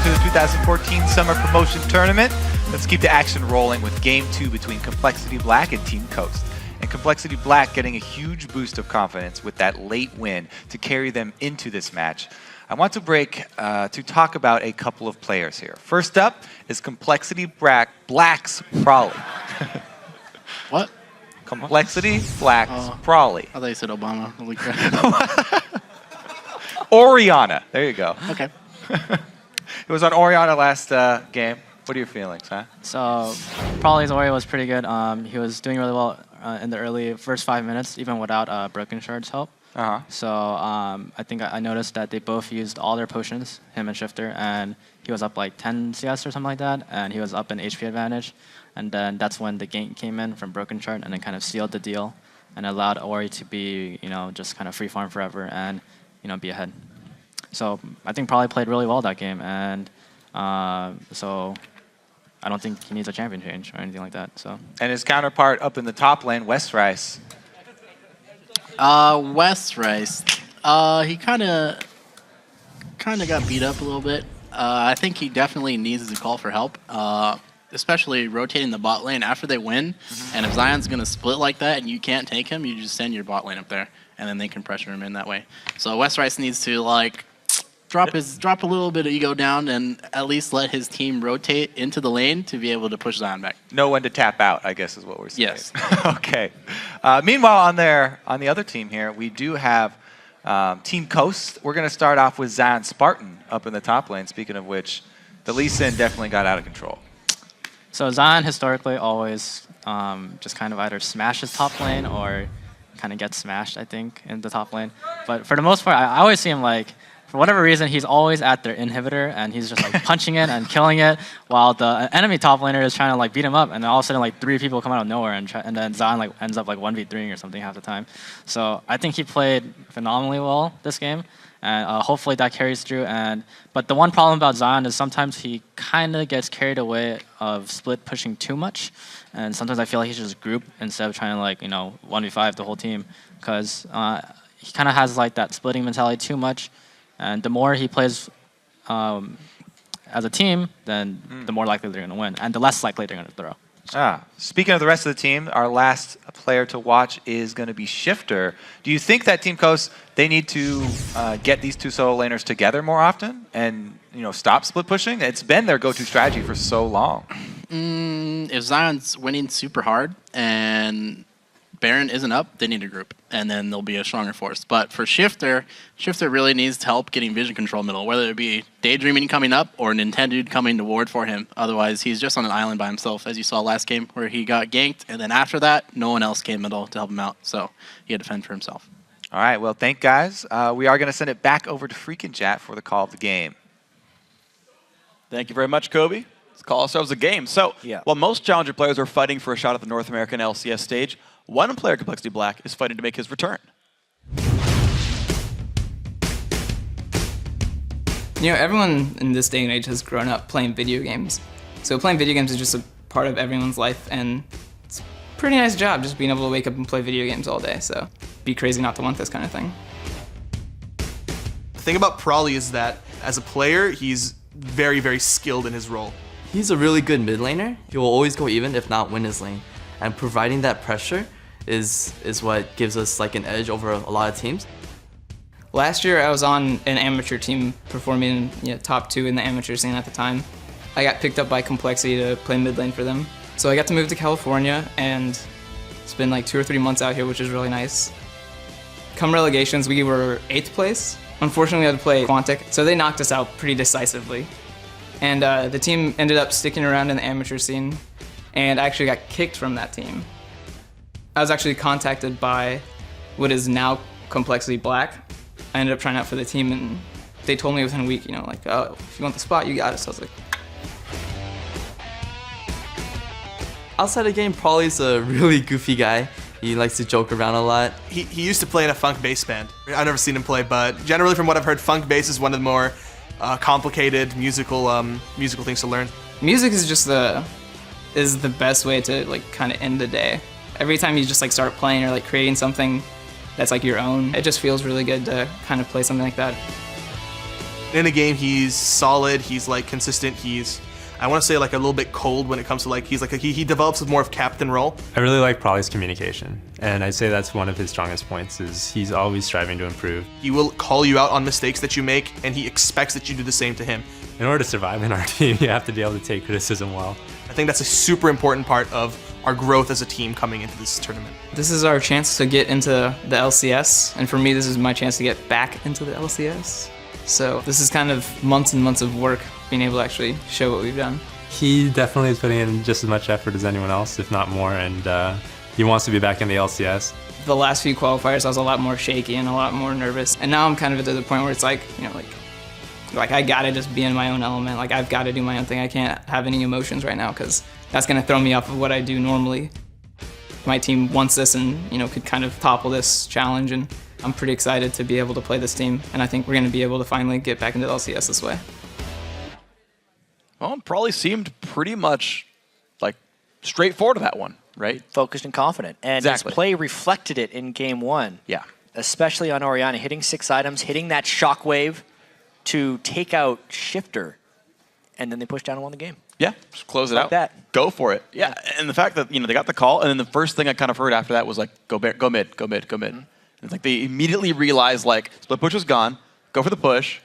to the 2014 Summer Promotion Tournament. Let's keep the action rolling with Game 2 between Complexity Black and Team Coast. And Complexity Black getting a huge boost of confidence with that late win to carry them into this match. I want to break to talk about a couple of players here. First up is Complexity Black's Prawley. What? Complexity Black's Prawley. I thought you said Obama. Holy crap. Oriana. There you go. Okay. It was on Oriana last game. What are your feelings, huh? So, Prawley's Ori was pretty good. He was doing really well in the early first 5 minutes, even without Broken Shard's help. So I think I noticed that they both used all their potions, him and Shifter, and he was up like 10 CS or something like that, and he was up in HP advantage. And then that's when the gank came in from Broken Shard and then kind of sealed the deal and allowed Ori to be, just kind of free farm forever and, be ahead. So I think Prawley played really well that game, and so I don't think he needs a champion change or anything like that. So. And his counterpart up in the top lane, West Rice. West Rice. He kind of got beat up a little bit. I think he definitely needs to call for help, especially rotating the bot lane after they win. And if Zion's going to split like that and you can't take him, you just send your bot lane up there, and then they can pressure him in that way. So West Rice needs to drop a little bit of ego down and at least let his team rotate into the lane to be able to push Zion back. Know when to tap out, I guess is what we're saying. Yes. Okay. Meanwhile, on the other team here, we do have Team Coast. We're going to start off with Zion Spartan up in the top lane. Speaking of which, the Lee Sin definitely got out of control. So Zion historically always just kind of either smashes top lane or kind of gets smashed, I think, in the top lane. But for the most part, I always see him for whatever reason, he's always at their inhibitor, and he's just punching it and killing it, while the enemy top laner is trying to beat him up, and then all of a sudden 3 people come out of nowhere, and then Zion ends up 1v3ing or something half the time. So I think he played phenomenally well this game, and hopefully that carries through. But the one problem about Zion is sometimes he kind of gets carried away of split pushing too much, and sometimes I feel like he should just group instead of trying to 1v5 the whole team, because he kind of has that splitting mentality too much. And the more he plays as a team, then the more likely they're going to win, and the less likely they're going to throw. Speaking of the rest of the team, our last player to watch is going to be Shifter. Do you think that Team Coast, they need to get these two solo laners together more often and stop split pushing? It's been their go-to strategy for so long. If Zion's winning super hard and Baron isn't up, they need a group, and then they'll be a stronger force. But for Shifter really needs help getting vision control middle, whether it be Daydreaming coming up or Nintendo coming to ward for him. Otherwise, he's just on an island by himself, as you saw last game where he got ganked, and then after that, no one else came middle to help him out, so he had to fend for himself. All right, well, thank guys. We are going to send it back over to Freakin' Chat for the call of the game. Thank you very much, Kobe. Let's call ourselves a game. So, while most Challenger players are fighting for a shot at the North American LCS stage, one player, Complexity Black, is fighting to make his return. Everyone in this day and age has grown up playing video games. So playing video games is just a part of everyone's life, and it's a pretty nice job just being able to wake up and play video games all day. So be crazy not to want this kind of thing. The thing about Prawley is that as a player, he's very, very skilled in his role. He's a really good mid laner. He will always go even, if not win his lane. And providing that pressure is what gives us an edge over a lot of teams. Last year I was on an amateur team performing top 2 in the amateur scene at the time. I got picked up by Complexity to play mid lane for them. So I got to move to California, and it's been 2 or 3 months out here, which is really nice. Come relegations, we were 8th place. Unfortunately, we had to play Quantic, so they knocked us out pretty decisively. And the team ended up sticking around in the amateur scene, and I actually got kicked from that team. I was actually contacted by what is now Complexity Black. I ended up trying out for the team, and they told me within a week, oh, if you want the spot, you got it. So I was like... Outside of game, Prawley's a really goofy guy. He likes to joke around a lot. He used to play in a funk bass band. I've never seen him play, but generally from what I've heard, funk bass is one of the more complicated musical things to learn. Music is just the best way to kind of end the day. Every time you just start playing or creating something that's your own, it just feels really good to kind of play something like that. In a game, he's solid. He's like consistent. He's, I want to say, like a little bit cold when it comes to like he develops more of captain role. I really like Prolly's communication, and I'd say that's one of his strongest points. Is he's always striving to improve. He will call you out on mistakes that you make, and he expects that you do the same to him. In order to survive in our team, you have to be able to take criticism well. I think that's a super important part of our growth as a team coming into this tournament. This is our chance to get into the LCS, and for me, this is my chance to get back into the LCS. So this is kind of months and months of work, being able to actually show what we've done. He definitely is putting in just as much effort as anyone else, if not more, and he wants to be back in the LCS. The last few qualifiers, I was a lot more shaky and a lot more nervous, and now I'm kind of at the point where it's like, you know, like I gotta just be in my own element. Like I've got to do my own thing. I can't have any emotions right now because that's gonna throw me off of what I do normally. My team wants this and, you know, could kind of topple this challenge, and I'm pretty excited to be able to play this team, and I think we're going to be able to finally get back into the LCS this way. Well, Prolly seemed pretty much like straightforward to that one, right? Focused and confident. And his play reflected it in game one. Yeah. Especially on Oriana, hitting 6 items, hitting that shockwave to take out Shifter, and then they pushed down and won the game. Yeah, just close it out. That. Go for it. Yeah, and the fact that, you know, they got the call, and then the first thing I kind of heard after that was like, go mid, go mid, go mid, go mid. Mm-hmm. It's like they immediately realized like split push was gone, go for the push.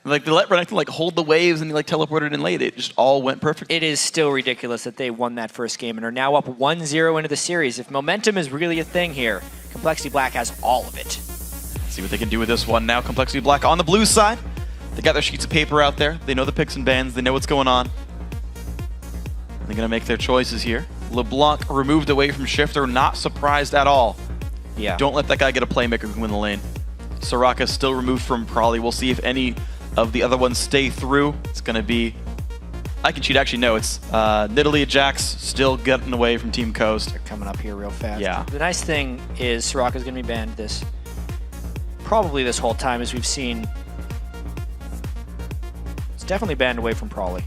And, like they let Renekton like hold the waves and he like teleported in late. It just all went perfect. It is still ridiculous that they won that first game and are now up 1-0 into the series. If momentum is really a thing here, Complexity Black has all of it. See what they can do with this one now. Complexity Black on the blue side. They got their sheets of paper out there. They know the picks and bans. They know what's going on. They're going to make their choices here. LeBlanc removed away from Shifter. Not surprised at all. Yeah. Don't let that guy get a playmaker who can win the lane. Soraka still removed from Prolly. We'll see if any of the other ones stay through. It's going to be... I can cheat. Actually, no. It's Nidalee Jax still getting away from Team Coast. They're coming up here real fast. Yeah. The nice thing is Soraka's going to be banned probably this whole time, as we've seen. It's definitely banned away from Prolly.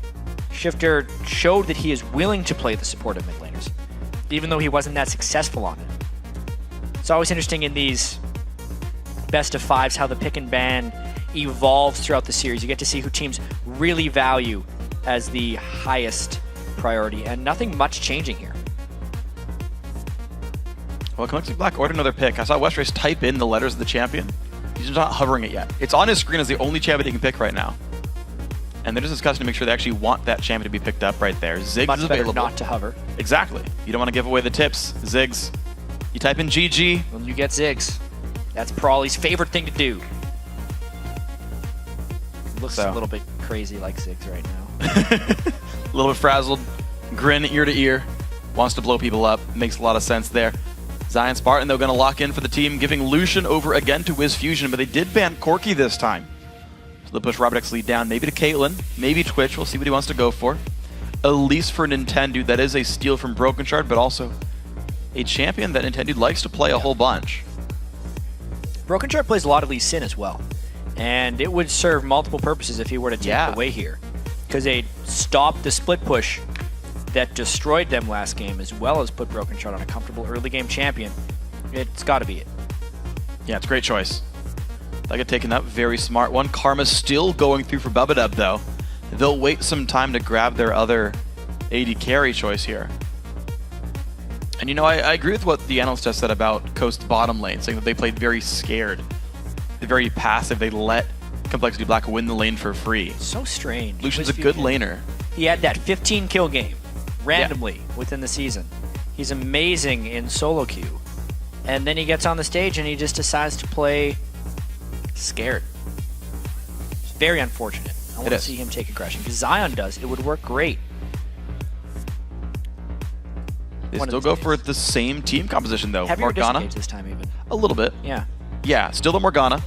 Shifter showed that he is willing to play the supportive mid laners, even though he wasn't that successful on it. It's always interesting in these best of fives how the pick and ban evolves throughout the series. You get to see who teams really value as the highest priority, and nothing much changing here. Well, Complexity Black ordered another pick. I saw Westrace type in the letters of the champion. He's just not hovering it yet. It's on his screen as the only champion he can pick right now. And they're just discussing to make sure they actually want that champion to be picked up right there. Ziggs Much is better available. not to hover. Exactly. You don't want to give away the tips. Ziggs, you type in GG. When you get Ziggs, that's Prolly's favorite thing to do. Looks a little bit crazy like Ziggs right now. A little bit frazzled, grin ear to ear, wants to blow people up. Makes a lot of sense there. Zion Spartan, though, going to lock in for the team, giving Lucian over again to Wiz Fusion, but they did ban Corki this time. So they'll push Robert X lead down, maybe to Caitlyn, maybe Twitch. We'll see what he wants to go for. Elise for Nintendo, that is a steal from Broken Shard, but also a champion that Nintendo likes to play a whole bunch. Broken Shard plays a lot of Lee Sin as well, and it would serve multiple purposes if he were to take it away here, because they stopped the split push that destroyed them last game, as well as put Broken Shard on a comfortable early game champion. It's got to be it. Yeah, it's a great choice. They get taken up, very smart one. Karma's still going through for Bubadub though. They'll wait some time to grab their other AD carry choice here. And you know, I agree with what the analyst just said about Coast bottom lane, saying that they played very scared. They're very passive. They let Complexity Black win the lane for free. So strange. Lucian's a good laner. He had that 15 kill game randomly within the season. He's amazing in solo queue. And then he gets on the stage and he just decides to play scared. It's very unfortunate. I want to see him take aggression. Because Zion does. It would work great. They still go for the same team composition though. Heavier Morgana. disengage this time even. A little bit. Yeah. Yeah, still the Morgana.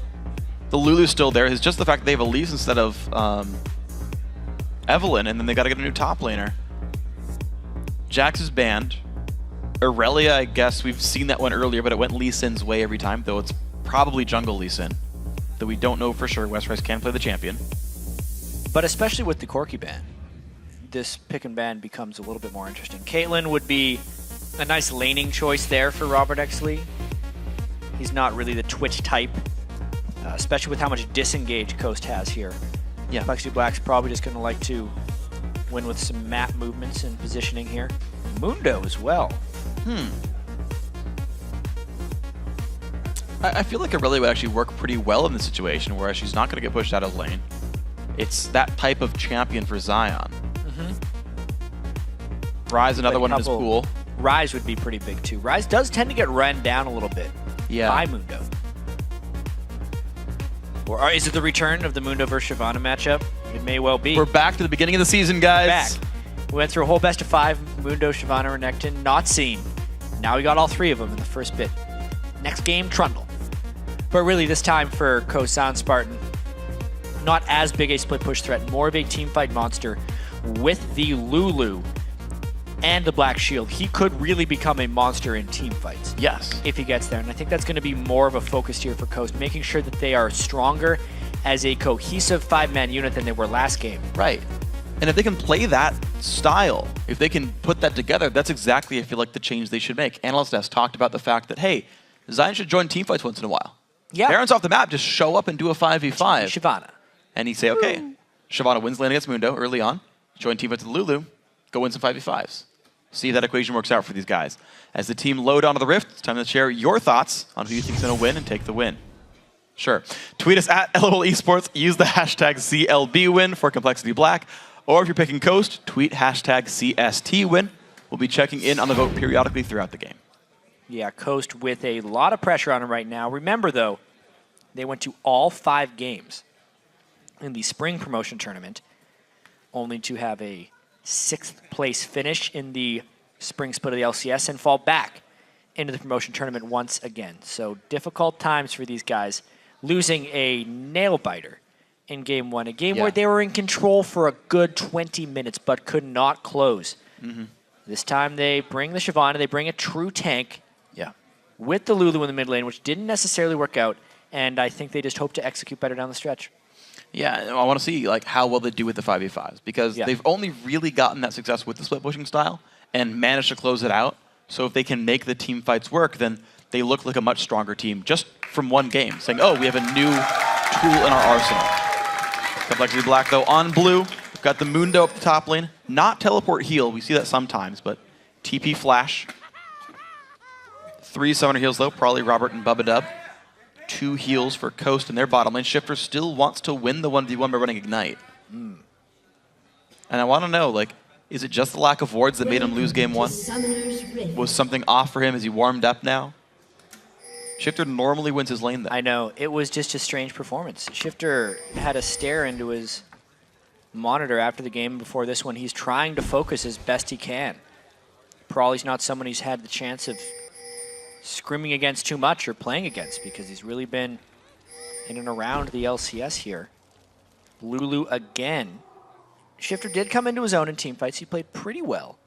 The Lulu's still there. It's just the fact that they have Elise instead of Evelyn, and then they got to get a new top laner. Jax is banned. Aurelia, I guess we've seen that one earlier, but it went Lee Sin's way every time, though it's probably jungle Lee Sin. Though we don't know for sure. Westrace can play the champion. But especially with the Corki ban, this pick and ban becomes a little bit more interesting. Caitlyn would be a nice laning choice there for Robert X Lee. He's not really the Twitch type, especially with how much disengage Coast has here. Yeah. Complexity Black's probably just going to like to win with some map movements and positioning here. Mundo as well. I feel like Aurelia would actually work pretty well in this situation, where she's not going to get pushed out of lane. It's that type of champion for Zion. Rise, another one in his pool. Rise would be pretty big too. Rise does tend to get run down a little bit by Mundo. Or is it the return of the Mundo versus Shyvana matchup? It may well be. We're back to the beginning of the season, guys. Back. We went through a whole best of 5. Mundo, Shyvana, Renekton, not seen. Now we got all 3 of them in the first bit. Next game, Trundle. But really, this time for Kosan Spartan, not as big a split push threat, more of a teamfight monster with the Lulu and the Black Shield. He could really become a monster in team fights. Yes. If he gets there. And I think that's going to be more of a focus here for Coast, making sure that they are stronger as a cohesive 5-man unit than they were last game. Right. And if they can play that style, if they can put that together, that's exactly, I feel like, the change they should make. Analyst has talked about the fact that, hey, Zion should join team fights once in a while. Yeah. Baron's off the map, just show up and do a 5v5. Shyvana. And you say, okay, Shyvana wins lane against Mundo early on, join team fights with Lulu, go win some 5v5s. See if that equation works out for these guys. As the team load onto the Rift, it's time to share your thoughts on who you think is going to win and take the win. Sure. Tweet us at LOL Esports. Use the hashtag CLB win for Complexity Black. Or if you're picking Coast, tweet hashtag CST win. We'll be checking in on the vote periodically throughout the game. Yeah, Coast with a lot of pressure on him right now. Remember, though, they went to all 5 games in the spring promotion tournament, only to have a 6th place finish in the spring split of the LCS and fall back into the promotion tournament once again. So difficult times for these guys, losing a nail-biter in Game 1, a game where they were in control for a good 20 minutes but could not close. This time they bring the Shyvana, they bring a true tank with the Lulu in the mid lane, which didn't necessarily work out, and I think they just hope to execute better down the stretch. Yeah, I want to see like how well they do with the 5v5s, because they've only really gotten that success with the split pushing style and managed to close it out. So if they can make the team fights work, then they look like a much stronger team just from one game, saying, oh, we have a new tool in our arsenal. Complexity Black, though, on blue. We've got the Mundo up the top lane. Not teleport heal. We see that sometimes, but TP flash. 3 summoner heals, though. Probably Robert and Bubba Dub. 2 heals for Coast in their bottom lane. Shifter still wants to win the 1v1 by running Ignite. And I want to know, like, is it just the lack of wards that made him lose game 1? Was something off for him? Is he warmed up now? Shifter normally wins his lane, though. I know. It was just a strange performance. Shifter had a stare into his monitor after the game before this one. He's trying to focus as best he can. Prawley's not someone who's had the chance of scrimming against too much or playing against, because he's really been in and around the LCS here. Lulu again. Shifter did come into his own in team fights. He played pretty well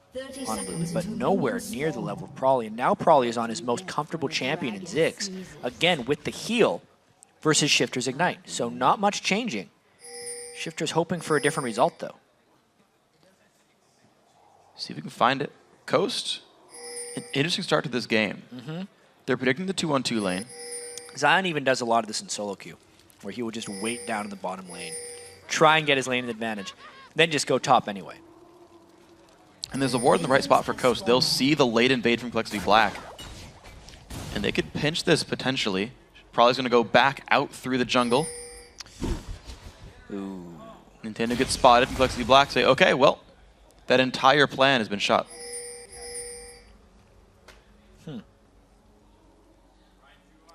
on Lulu, but nowhere near the level of Prawley. And now Prawley is on his most comfortable champion in Ziggs, again with the heal versus Shifter's Ignite. So not much changing. Shifter's hoping for a different result, though. See if we can find it. Coast, an interesting start to this game. They're predicting the 2-on-2 lane. Zion even does a lot of this in solo queue, where he will just wait down in the bottom lane, try and get his lane advantage, then just go top anyway. And there's a ward in the right spot for Coast. They'll see the late invade from Complexity Black. And they could pinch this potentially. Probably going to go back out through the jungle. Ooh. Nintendo gets spotted. Complexity Black say, okay, well, that entire plan has been shot.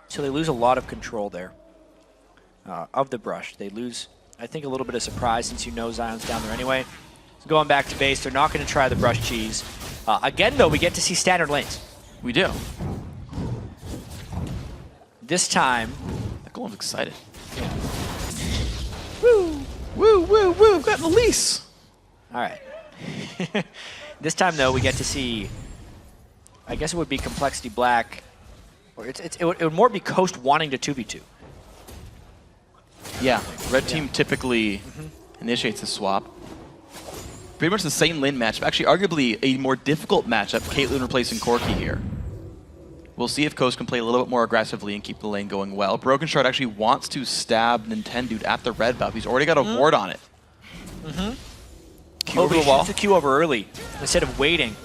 So they lose a lot of control there of the brush. They lose, I think, a little bit of surprise since you know Zion's down there anyway. So going back to base, they're not going to try the brush cheese. Again, though, we get to see standard lanes. We do. This time... That golem's excited. Yeah. Woo! Woo, woo, woo! Got the lease! All right. This time, though, we get to see... I guess it would be Complexity Black... Or it would more be Coast wanting to 2v2. Yeah, red team typically initiates the swap. Pretty much the same lane matchup. Actually, arguably a more difficult matchup. Caitlyn replacing Corki here. We'll see if Coast can play a little bit more aggressively and keep the lane going well. Broken Shard actually wants to stab Nintendo at the red buff. He's already got a ward on it. Q over the wall. The Q over early instead of waiting.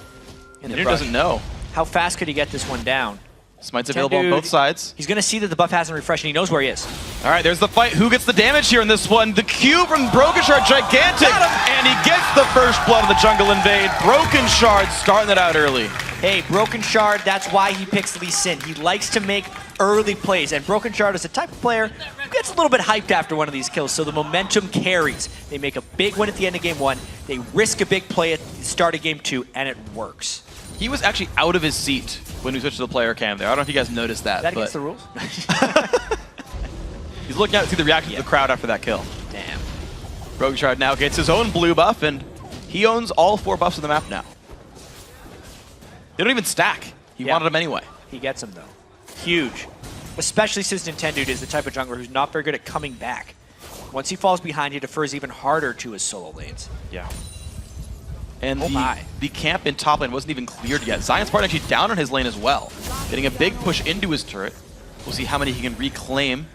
Nintendo doesn't know. How fast could he get this one down? Smite's available on both sides. He's going to see that the buff hasn't refreshed, and he knows where he is. All right, there's the fight. Who gets the damage here in this one? The Q from Broken Shard, gigantic! And he gets the first blood of the jungle invade. Broken Shard starting it out early. Hey, Broken Shard, that's why he picks Lee Sin. He likes to make early plays, and Broken Shard is the type of player who gets a little bit hyped after one of these kills, so the momentum carries. They make a big win at the end of game 1, they risk a big play at the start of game 2, and it works. He was actually out of his seat when we switched to the player cam there. I don't know if you guys noticed that. Is that against the rules? He's looking out to see the reaction of the crowd after that kill. Damn. Broken Shard now gets his own blue buff, and he owns all 4 buffs of the map now. They don't even stack. He wanted them anyway. He gets them, though. Huge. Especially since Nintendo is the type of jungler who's not very good at coming back. Once he falls behind, he defers even harder to his solo lanes. Yeah. And my. the camp in top lane wasn't even cleared yet. Zion's part actually down on his lane as well. Getting a big push into his turret. We'll see how many he can reclaim.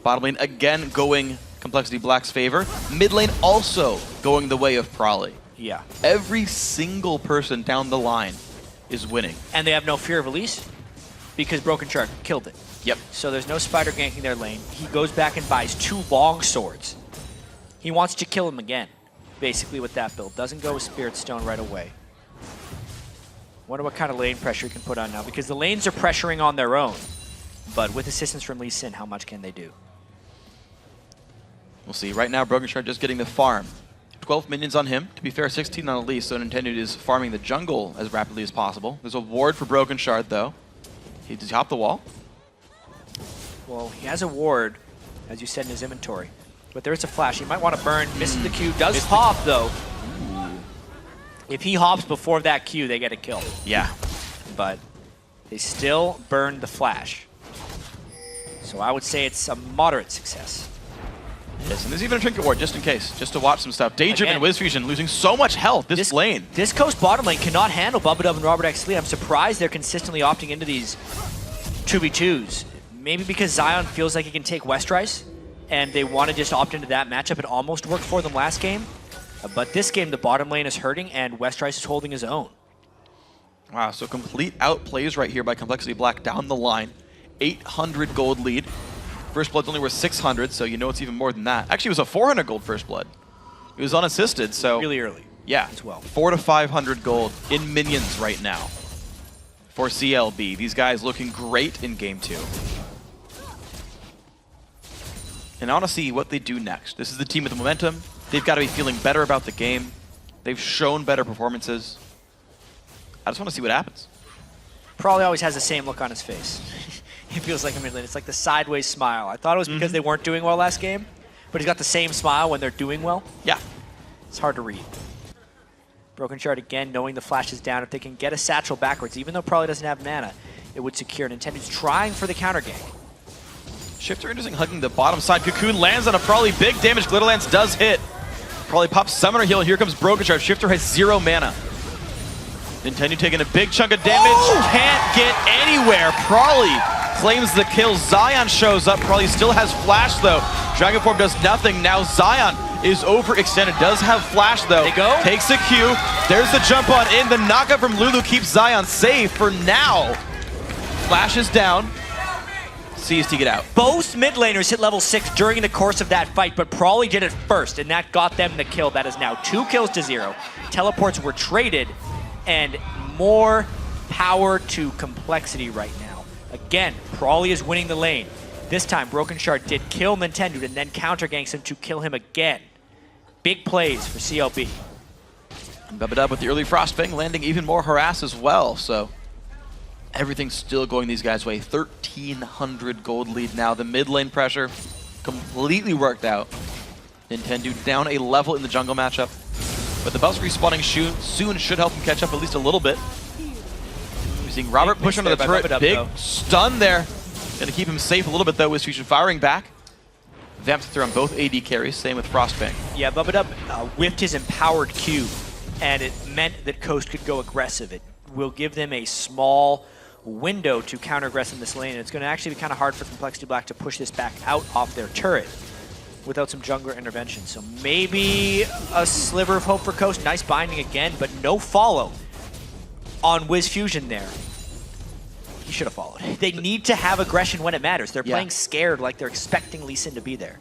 Bottom lane again going Complexity Black's favor. Mid lane also going the way of Prolly. Yeah. Every single person down the line is winning. And they have no fear of Elise because Broken Shard killed it. Yep. So there's no spider ganking their lane. He goes back and buys 2 long swords. He wants to kill him again, basically with that build. Doesn't go with Spirit Stone right away. Wonder what kind of lane pressure he can put on now, because the lanes are pressuring on their own. But with assistance from Lee Sin, how much can they do? We'll see. Right now, Broken Shard just getting the farm. 12 minions on him. To be fair, 16 on Elise, so Nintendo is farming the jungle as rapidly as possible. There's a ward for Broken Shard, though. Does he hop the wall? Well, he has a ward, as you said, in his inventory. But there is a flash. He might want to burn. Misses the Q. Does hop, though. If he hops before that Q, they get a kill. Yeah. But they still burn the flash. So I would say it's a moderate success. Yes, and there's even a Trinket Ward, just in case, just to watch some stuff. Daydream Again, and Wiz Fusion losing so much health this lane. This Coast bottom lane cannot handle Bubba and Robert X. Lee. I'm surprised they're consistently opting into these 2v2s. Maybe because Zion feels like he can take Westrice, and they want to just opt into that matchup. It almost worked for them last game. But this game, the bottom lane is hurting, and Westrice is holding his own. Wow, so complete outplays right here by Complexity Black down the line. 800 gold lead. First Blood's only worth 600, so you know it's even more than that. Actually, it was a 400 gold First Blood. It was unassisted, so... Really early. Yeah, as well. 400 to 500 gold in minions right now for CLB. These guys looking great in Game 2. And I want to see what they do next. This is the team with the momentum. They've got to be feeling better about the game. They've shown better performances. I just want to see what happens. Probably always has the same look on his face. He feels like a mid lane. It's like the sideways smile. I thought it was because they weren't doing well last game, but he's got the same smile when they're doing well. Yeah. It's hard to read. Broken Shard again, knowing the flash is down. If they can get a satchel backwards, even though Probably doesn't have mana, it would secure. Nintendo's trying for the counter gank. Shifter interesting, hugging the bottom side. Cocoon lands on a Probably big damage. Glitterlance does hit. Probably pops Summoner Heal. Here comes Broken Shard. Shifter has 0 mana. Nintendo taking a big chunk of damage. Can't get anywhere. Probably claims the kill. Zion shows up. Probably still has flash though. Dragon Form does nothing. Now Zion is overextended. Does have flash though. They go. Takes a Q. There's the jump on in. The knockup from Lulu keeps Zion safe for now. Flash is down. CST get out. Both mid laners hit level 6 during the course of that fight, but Probably did it first, and that got them the kill. That is now 2 kills to 0. Teleports were traded, and more power to Complexity right now. Again, Probably is winning the lane. This time, Broken Shard did kill Nintendo and then counter ganks him to kill him again. Big plays for CLB. And Bubba with the early Frostfang, landing even more harass as well, so everything's still going these guys' way. 1,300 gold lead now. The mid lane pressure completely worked out. Nintendo down a level in the jungle matchup. But the buffs respawning soon should help him catch up at least a little bit. We're seeing Robert push onto the turret. Big stun there. Gonna keep him safe a little bit though with Fusion firing back. Vamps through on both AD carries, same with Frostfang. Yeah, Bubba whiffed his empowered Q, and it meant that Coast could go aggressive. It will give them a small window to counter-aggress in this lane, and it's going to actually be kind of hard for Complexity Black to push this back out off their turret without some jungler intervention. So maybe a sliver of hope for Coast. Nice binding again, but no follow on Wiz Fusion there. He should have followed. They need to have aggression when it matters. They're playing scared, like they're expecting Lee Sin to be there.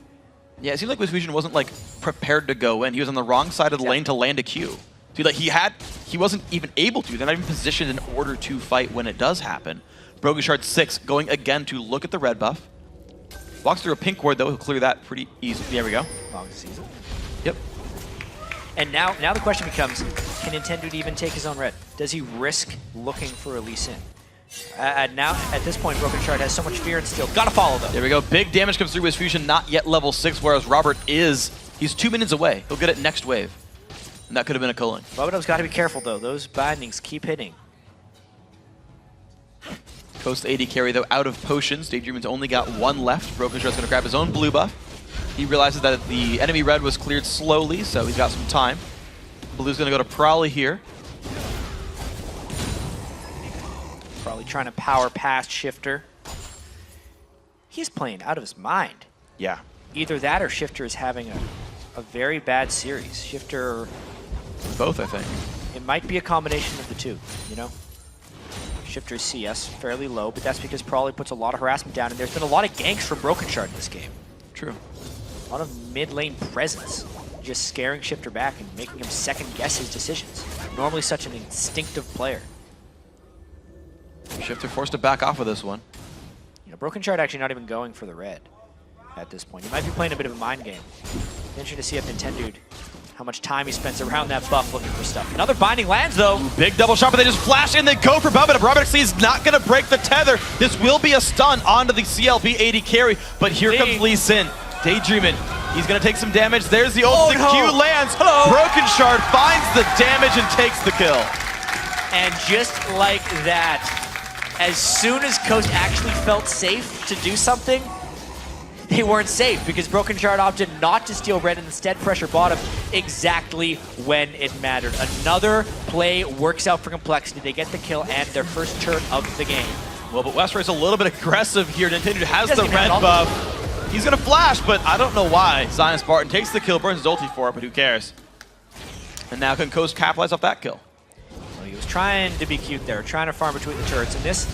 Yeah, it seemed like Wiz Fusion wasn't like prepared to go in. He was on the wrong side of the lane to land a Q. Dude, like he wasn't even able to. They're not even positioned in order to fight when it does happen. Broken Shard 6 going again to look at the red buff. Walks through a pink ward though, he'll clear that pretty easy. There we go. Long season. Yep. And now the question becomes, can Nintendo even take his own red? Does he risk looking for a Lee Sin? Now, at this point, Broken Shard has so much fear and steel. Gotta follow though. There we go. Big damage comes through with Fusion, not yet level 6, whereas Robert is. He's 2 minutes away. He'll get it next wave. And that could have been a culling. Bubbado's got to be careful though. Those bindings keep hitting. Coast AD carry though out of potions. Daydreamon's only got 1 left. Broken Shard's gonna grab his own blue buff. He realizes that the enemy red was cleared slowly, so he's got some time. Blue's gonna go to Prolly here. Probably trying to power past Shifter. He's playing out of his mind. Yeah. Either that or Shifter is having a very bad series. Shifter... Both, I think. It might be a combination of the two, you know? Shifter's CS fairly low, but that's because Prolly puts a lot of harassment down, and there's been a lot of ganks from Broken Shard in this game. True. A lot of mid-lane presence, just scaring Shifter back and making him second-guess his decisions. Normally such an instinctive player. Shifter forced to back off of this one. You know, Broken Shard actually not even going for the red at this point. He might be playing a bit of a mind game. Interesting to see if Nintendo, how much time he spends around that buff looking for stuff. Another binding lands though. Big double shot, but they just flash in, they go for Bubba. Robert is not gonna break the tether. This will be a stun onto the CLB AD carry, but here comes Lee Sin. Daydreamin', he's gonna take some damage. There's the ult, the Q lands. Broken Shard finds the damage and takes the kill. And just like that, as soon as Coast actually felt safe to do something, they weren't safe because Broken Shard opted not to steal red and instead pressure bottom exactly when it mattered. Another play works out for Complexity. They get the kill and their first turn of the game. Well, but Westroy's a little bit aggressive here. Nintendo has the red buff. He's gonna flash, but I don't know why. Zion Spartan takes the kill, burns his ulti for it, but who cares? And now can Coast capitalize off that kill? Well, he was trying to be cute there, trying to farm between the turrets, and this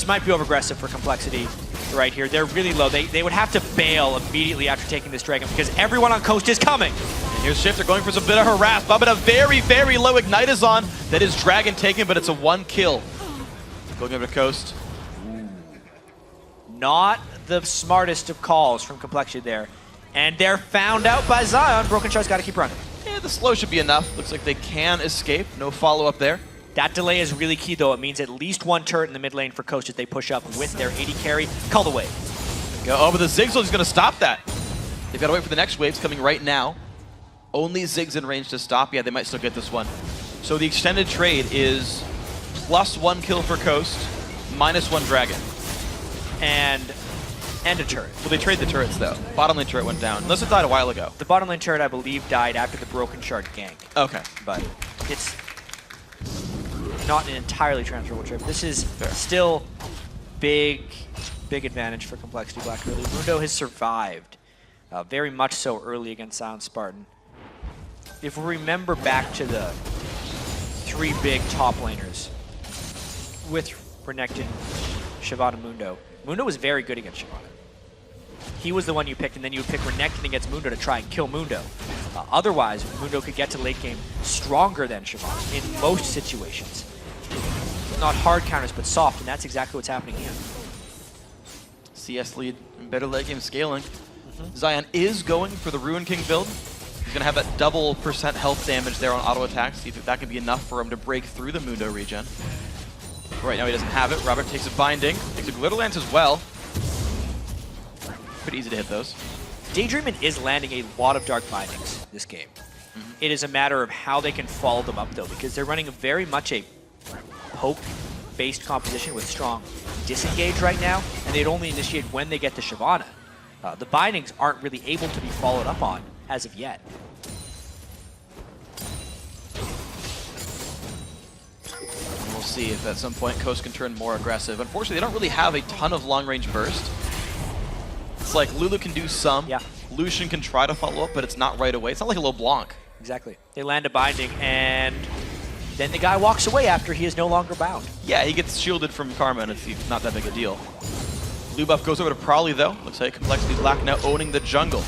might be over-aggressive for Complexity right here. They're really low. They would have to bail immediately after taking this Dragon because everyone on Coast is coming. And here's Shifter going for some bit of harass. Bubba, a very, very low Ignite is on. That is Dragon taken, but it's a 1 kill. Going over to Coast. Not the smartest of calls from Complexity there. And they're found out by Zion. Broken Shard's got to keep running. Yeah, the slow should be enough. Looks like they can escape. No follow-up there. That delay is really key, though. It means at least 1 turret in the mid lane for Coast as they push up with their AD carry. Call the wave. Oh, but the Zigzag is going to stop that. They've got to wait for the next waves coming right now. Only Zig's in range to stop. Yeah, they might still get this one. So the extended trade is +1 kill for Coast, -1 Dragon. And a turret. Well, they trade the turrets, though. Bottom lane turret went down, unless it died a while ago. The bottom lane turret, I believe, died after the Broken Shard gank. Okay. But it's not an entirely transferable trip. This is still big advantage for Complexity Black early. Mundo has survived very much so early against Sound Spartan. If we remember back to the 3 big top laners with Renekton, Shyvana, Mundo. Mundo was very good against Shyvana. He was the one you picked, and then you would pick Renekton against Mundo to try and kill Mundo. Otherwise, Mundo could get to late game stronger than Shyvana in most situations. Not hard counters, but soft, and that's exactly what's happening here. CS lead and better late game scaling. Zion is going for the Ruin King build. He's going to have that double % health damage there on auto attack. See if that can be enough for him to break through the Mundo regen. Right now he doesn't have it. Robert takes a binding, takes a Glitter Lance as well. Pretty easy to hit those. Daydreamin' is landing a lot of dark bindings this game. It is a matter of how they can follow them up though, because they're running very much a poke-based composition with strong disengage right now, and they'd only initiate when they get to Shyvana. The bindings aren't really able to be followed up on as of yet. We'll see if at some point Coast can turn more aggressive. Unfortunately, they don't really have a ton of long-range burst. It's like Lulu can do some. Yeah. Lucian can try to follow up, but it's not right away. It's not like a LeBlanc. Exactly. They land a binding, and then the guy walks away after he is no longer bound. Yeah, he gets shielded from Karma, and it's not that big a deal. Blue buff goes over to Prolly, though. Looks like Complexity Black now owning the jungle.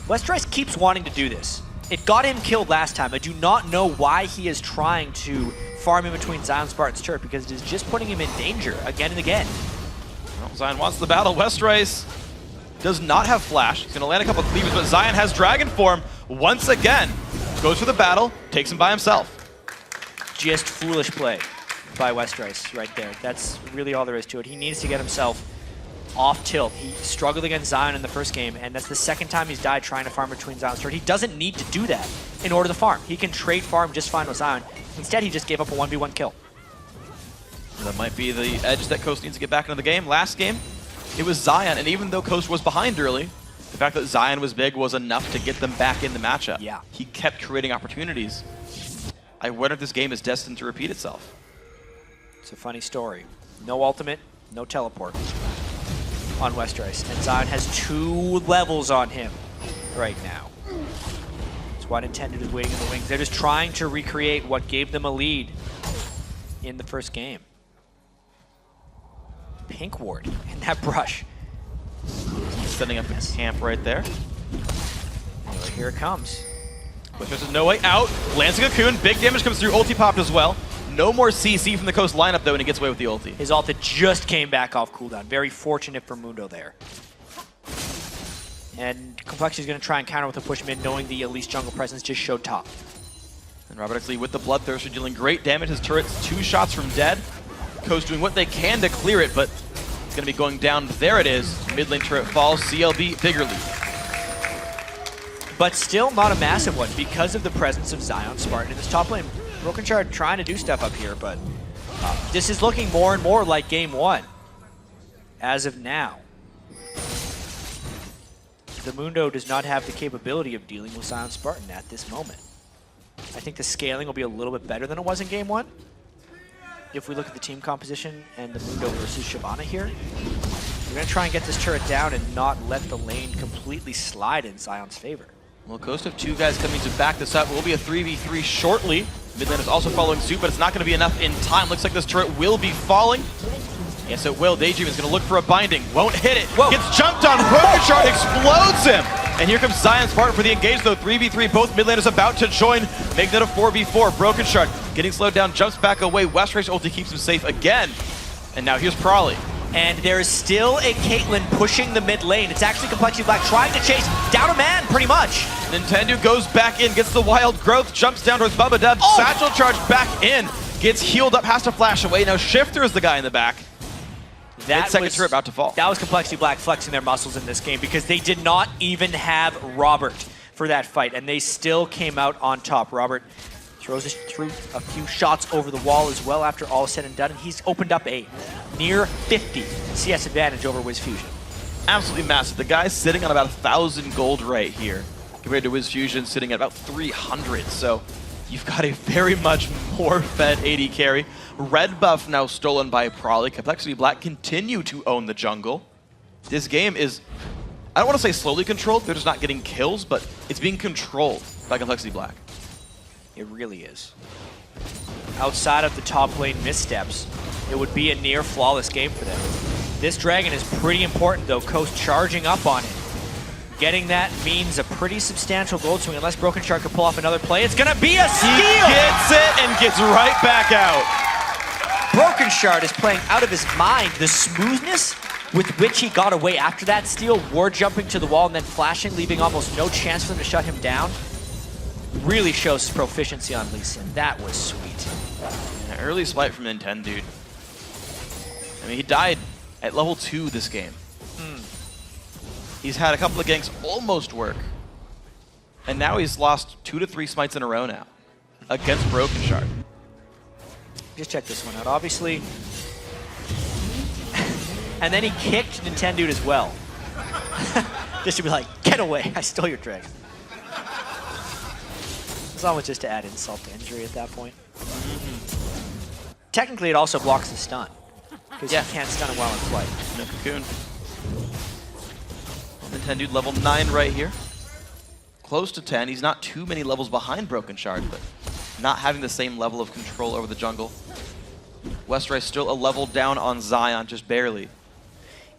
Westrice keeps wanting to do this. It got him killed last time. I do not know why he is trying to farm in between Zion Spartan's turret, because it is just putting him in danger again and again. Well, Zion wants the battle. Westrice does not have flash. He's going to land a couple of cleavers, but Zion has Dragon Form once again. Goes for the battle, takes him by himself. Just foolish play by Westrice right there. That's really all there is to it. He needs to get himself off tilt. He struggled against Zion in the first game, and that's the second time he's died trying to farm between Zion's turret. He doesn't need to do that in order to farm. He can trade farm just fine with Zion. Instead, he just gave up a 1v1 kill. That might be the edge that Coast needs to get back into the game. Last game, it was Zion, and even though Coast was behind early, the fact that Zion was big was enough to get them back in the matchup. Yeah. He kept creating opportunities. I wonder if this game is destined to repeat itself. It's a funny story. No ultimate, no teleport on Westrice, and Zion has 2 levels on him right now. That's why Nintendo is waiting in the wings. They're just trying to recreate what gave them a lead in the first game. Pink ward in that brush. Setting up his camp right there. Well, here it comes. There's no way out. Lands a cocoon. Big damage comes through. Ulti popped as well. No more CC from the Coast lineup, though, and he gets away with the ulti. His ult just came back off cooldown. Very fortunate for Mundo there. And Complexity is going to try and counter with a push mid, knowing the Elise jungle presence just showed top. And Robert Exley with the Bloodthirster dealing great damage. His turret's 2 shots from dead. Coast doing what they can to clear it, but it's going to be going down. There it is. Mid lane turret falls. CLB, bigger lead. But still not a massive one because of the presence of Zion Spartan in this top lane. Broken Shard trying to do stuff up here, but this is looking more and more like game 1 as of now. The Mundo does not have the capability of dealing with Zion Spartan at this moment. I think the scaling will be a little bit better than it was in game 1. If we look at the team composition and the Mundo versus Shyvana here, we're going to try and get this turret down and not let the lane completely slide in Zion's favor. Well, Coast have 2 guys coming to back this up. It will be a 3v3 shortly. Mid lane is also following suit, but it's not going to be enough in time. Looks like this turret will be falling. Yes, it will. Daydream is going to look for a binding. Won't hit it. Whoa. Gets jumped on. Broken Shard explodes him. And here comes Zion Spartan for the engage, though. 3v3. Both mid laners about to join. Make that a 4v4. Broken Shard getting slowed down. Jumps back away. Westrice ulti keeps him safe again. And now here's Prolly. And there is still a Caitlyn pushing the mid lane. It's actually Complexity Black trying to chase down a man, pretty much. Nintendo goes back in, gets the wild growth, jumps down towards Bubba Dub. Oh. Satchel charge back in. Gets healed up, has to flash away. Now Shifter is the guy in the back. Second turret about to fall. That was Complexity Black flexing their muscles in this game because they did not even have Robert for that fight, and they still came out on top. Robert throws us through a few shots over the wall as well after all is said and done, and he's opened up a near 50 CS advantage over Wiz Fusion. Absolutely massive. The guy's sitting on about 1,000 gold right here, compared to Wiz Fusion sitting at about 300. So you've got a very much more fed AD carry. Red buff now stolen by Prolly. Complexity Black continue to own the jungle. This game is, I don't want to say slowly controlled, they're just not getting kills, but it's being controlled by Complexity Black. It really is. Outside of the top lane missteps, it would be a near flawless game for them. This dragon is pretty important though. Coast charging up on it. Getting that means a pretty substantial gold swing. Unless Broken Shard can pull off another play, it's gonna be a steal! He gets it and gets right back out. Broken Shard is playing out of his mind. The smoothness with which he got away after that steal, ward jumping to the wall and then flashing, leaving almost no chance for them to shut him down, really shows his proficiency on Lee Sin. That was sweet. Yeah, early spite from Nintendo, dude. I mean, he died at level 2 this game. He's had a couple of ganks almost work. And now he's lost 2 to 3 smites in a row now against Broken Shard. Just check this one out, obviously. And then he kicked Nintendo as well. Just to be like, get away, I stole your dragon. It's almost just to add insult to injury at that point. technically it also blocks the stun. Because Yeah. you can't stun him while in flight. No cocoon. Nintendo level 9 right here. Close to 10. He's not too many levels behind Broken Shard, but not having the same level of control over the jungle. Westrice still a level down on Zion, just barely.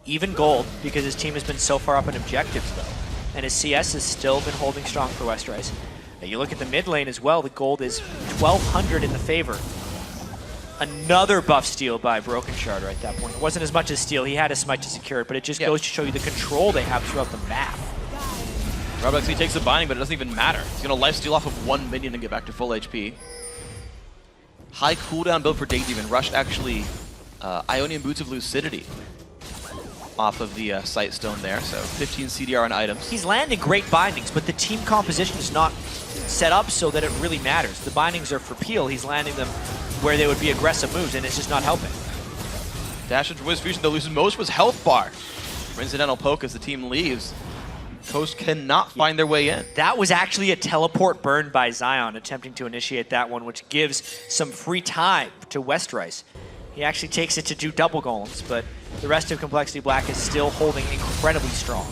Even gold, because his team has been so far up in objectives, though. And his CS has still been holding strong for Westrice. Now you look at the mid lane as well, the gold is 1,200 in the favor. Another buff steal by Broken Shard right at that point. It wasn't as much as steal, he had a smite to secure it, but it just goes to show you the control they have throughout the map. Roblox, he takes the binding, but it doesn't even matter. He's going to lifesteal off of 1 minion and get back to full HP. High cooldown build for Daydemon. Rushed actually Ionian Boots of Lucidity off of the Sight Stone there, so 15 CDR on items. He's landing great bindings, but the team composition is not set up so that it really matters. The bindings are for peel, he's landing them where they would be aggressive moves, and it's just not helping. Dash into Wiz Fusion, though, loses most of his health bar. Incidental poke as the team leaves. Coast cannot find their way in. That was actually a teleport burn by Zion, attempting to initiate that one, which gives some free time to Westrice. He actually takes it to do double golems, but the rest of Complexity Black is still holding incredibly strong.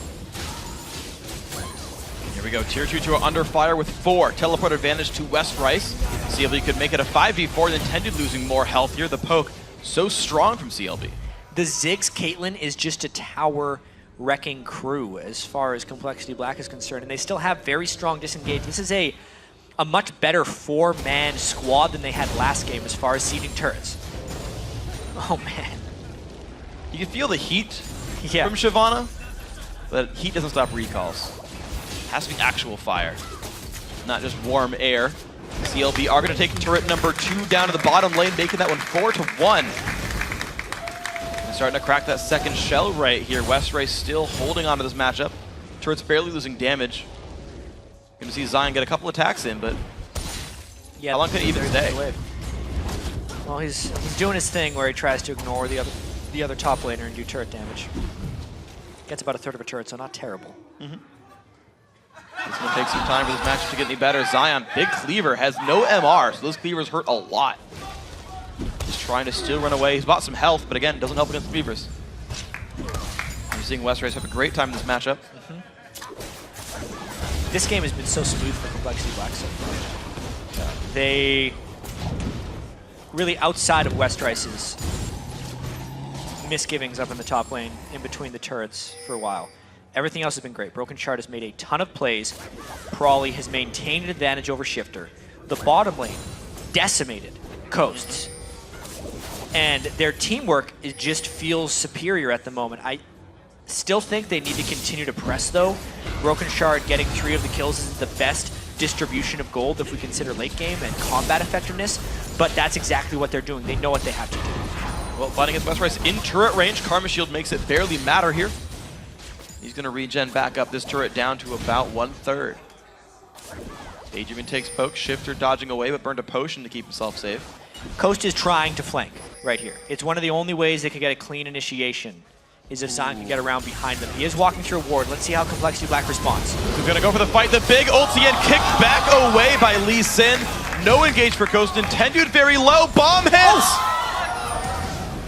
Here we go, tier 2 to under fire with 4. Teleport advantage to Westrice. CLB could make it a 5v4, Nintendo losing more health here. The poke so strong from CLB. The Ziggs Caitlyn is just a tower wrecking crew as far as Complexity Black is concerned, and they still have very strong disengage. This is a much better 4-man squad than they had last game as far as seeding turrets. Oh man. You can feel the heat Yeah. from Shyvana, but heat doesn't stop recalls. Has to be actual fire, not just warm air. CLB are going to take turret number 2 down to the bottom lane, making that one 4-1. And starting to crack that second shell right here. Westrice still holding on to this matchup. Turret's barely losing damage. Going to see Zion get a couple attacks in, but Yeah, how long can he even stay? Well, he's doing his thing where he tries to ignore the other top laner and do turret damage. Gets about a third of a turret, so not terrible. It's going to take some time for this matchup to get any better. Zion, big cleaver, has no MR, so those cleavers hurt a lot. Just trying to still run away. He's bought some health, but again, doesn't help against cleavers. You're seeing Westrice have a great time in this matchup. This game has been so smooth for Complexity Black so far. They really, outside of Westrice's misgivings up in the top lane, in between the turrets for a while, everything else has been great. Broken Shard has made a ton of plays. Prawley has maintained an advantage over Shifter. The bottom lane decimated Coasts. And their teamwork just feels superior at the moment. I still think they need to continue to press, though. Broken Shard getting 3 of the kills isn't the best distribution of gold if we consider late game and combat effectiveness, but that's exactly what they're doing. They know what they have to do. Well, fighting against Westrice in turret range. Karma Shield makes it barely matter here. He's going to regen back up this turret down to about 1/3. Daydream takes poke, Shifter dodging away, but burned a potion to keep himself safe. Coast is trying to flank right here. It's one of the only ways they can get a clean initiation, is if Zion can get around behind them. He is walking through a ward. Let's see how Complexity Black responds. He's going to go for the fight. The big ulti and kicked back away by Lee Sin. No engage for Coast. Nintendo very low. Bomb hits!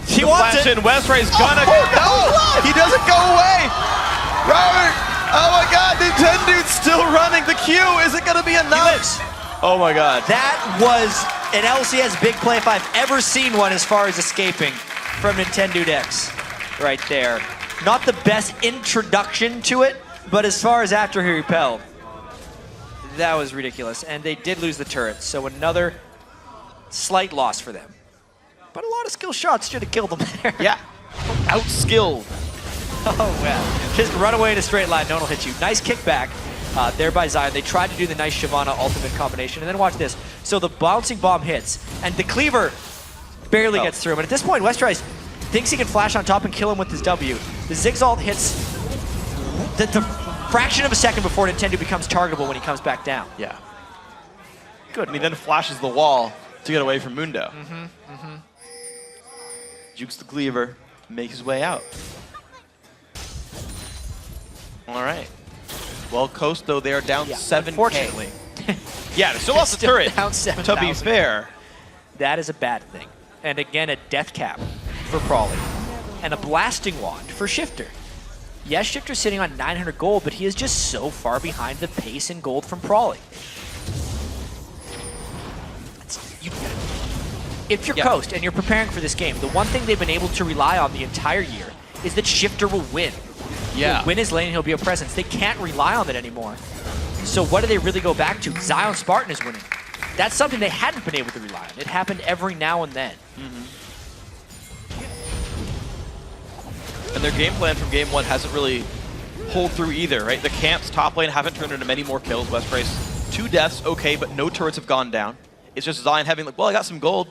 He wants Flash it. in. Westrice gonna go. No! He doesn't go away! Robert! Oh my god, Nintendo's still running. The Q, is it gonna be He enough? lives. Oh my god. That was an LCS big play if I've ever seen one as far as escaping from Nintendo X right there. Not the best introduction to it, but as far as after he repelled, that was ridiculous. And they did lose the turret, so another slight loss for them. But a lot of skill shots should have killed them there. Yeah. Outskilled. Oh, well. Just run away in a straight line, no one will hit you. Nice kickback there by Zion. They tried to do the nice Shyvana ultimate combination, and then watch this. So the bouncing bomb hits, and the cleaver barely gets through him. And at this point, Westrice thinks he can flash on top and kill him with his W. The Ziggs ult hits the fraction of a second before Nintendo becomes targetable when he comes back down. Yeah. Good. And he then flashes the wall to get away from Mundo. Jukes the cleaver, makes his way out. All right. Well, Coast, though, they are down 7K. Unfortunately. Yeah, they still lost the turret, Down to 7,000. be fair. That is a bad thing. And again, a death cap for Prawley. And a blasting wand for Shifter. Yes, Shifter's sitting on 900 gold, but he is just so far behind the pace and gold from Prawley. If you're Coast and you're preparing for this game, the one thing they've been able to rely on the entire year is that Shifter will win. Yeah. He'll win his lane and he'll be a presence. They can't rely on that anymore. So what do they really go back to? Zion Spartan is winning. That's something they hadn't been able to rely on. It happened every now and then. And their game plan from game 1 hasn't really pulled through either, right? The camps top lane haven't turned into many more kills. West Price, 2 deaths, okay, but no turrets have gone down. It's just Zion having like, well, I got some gold.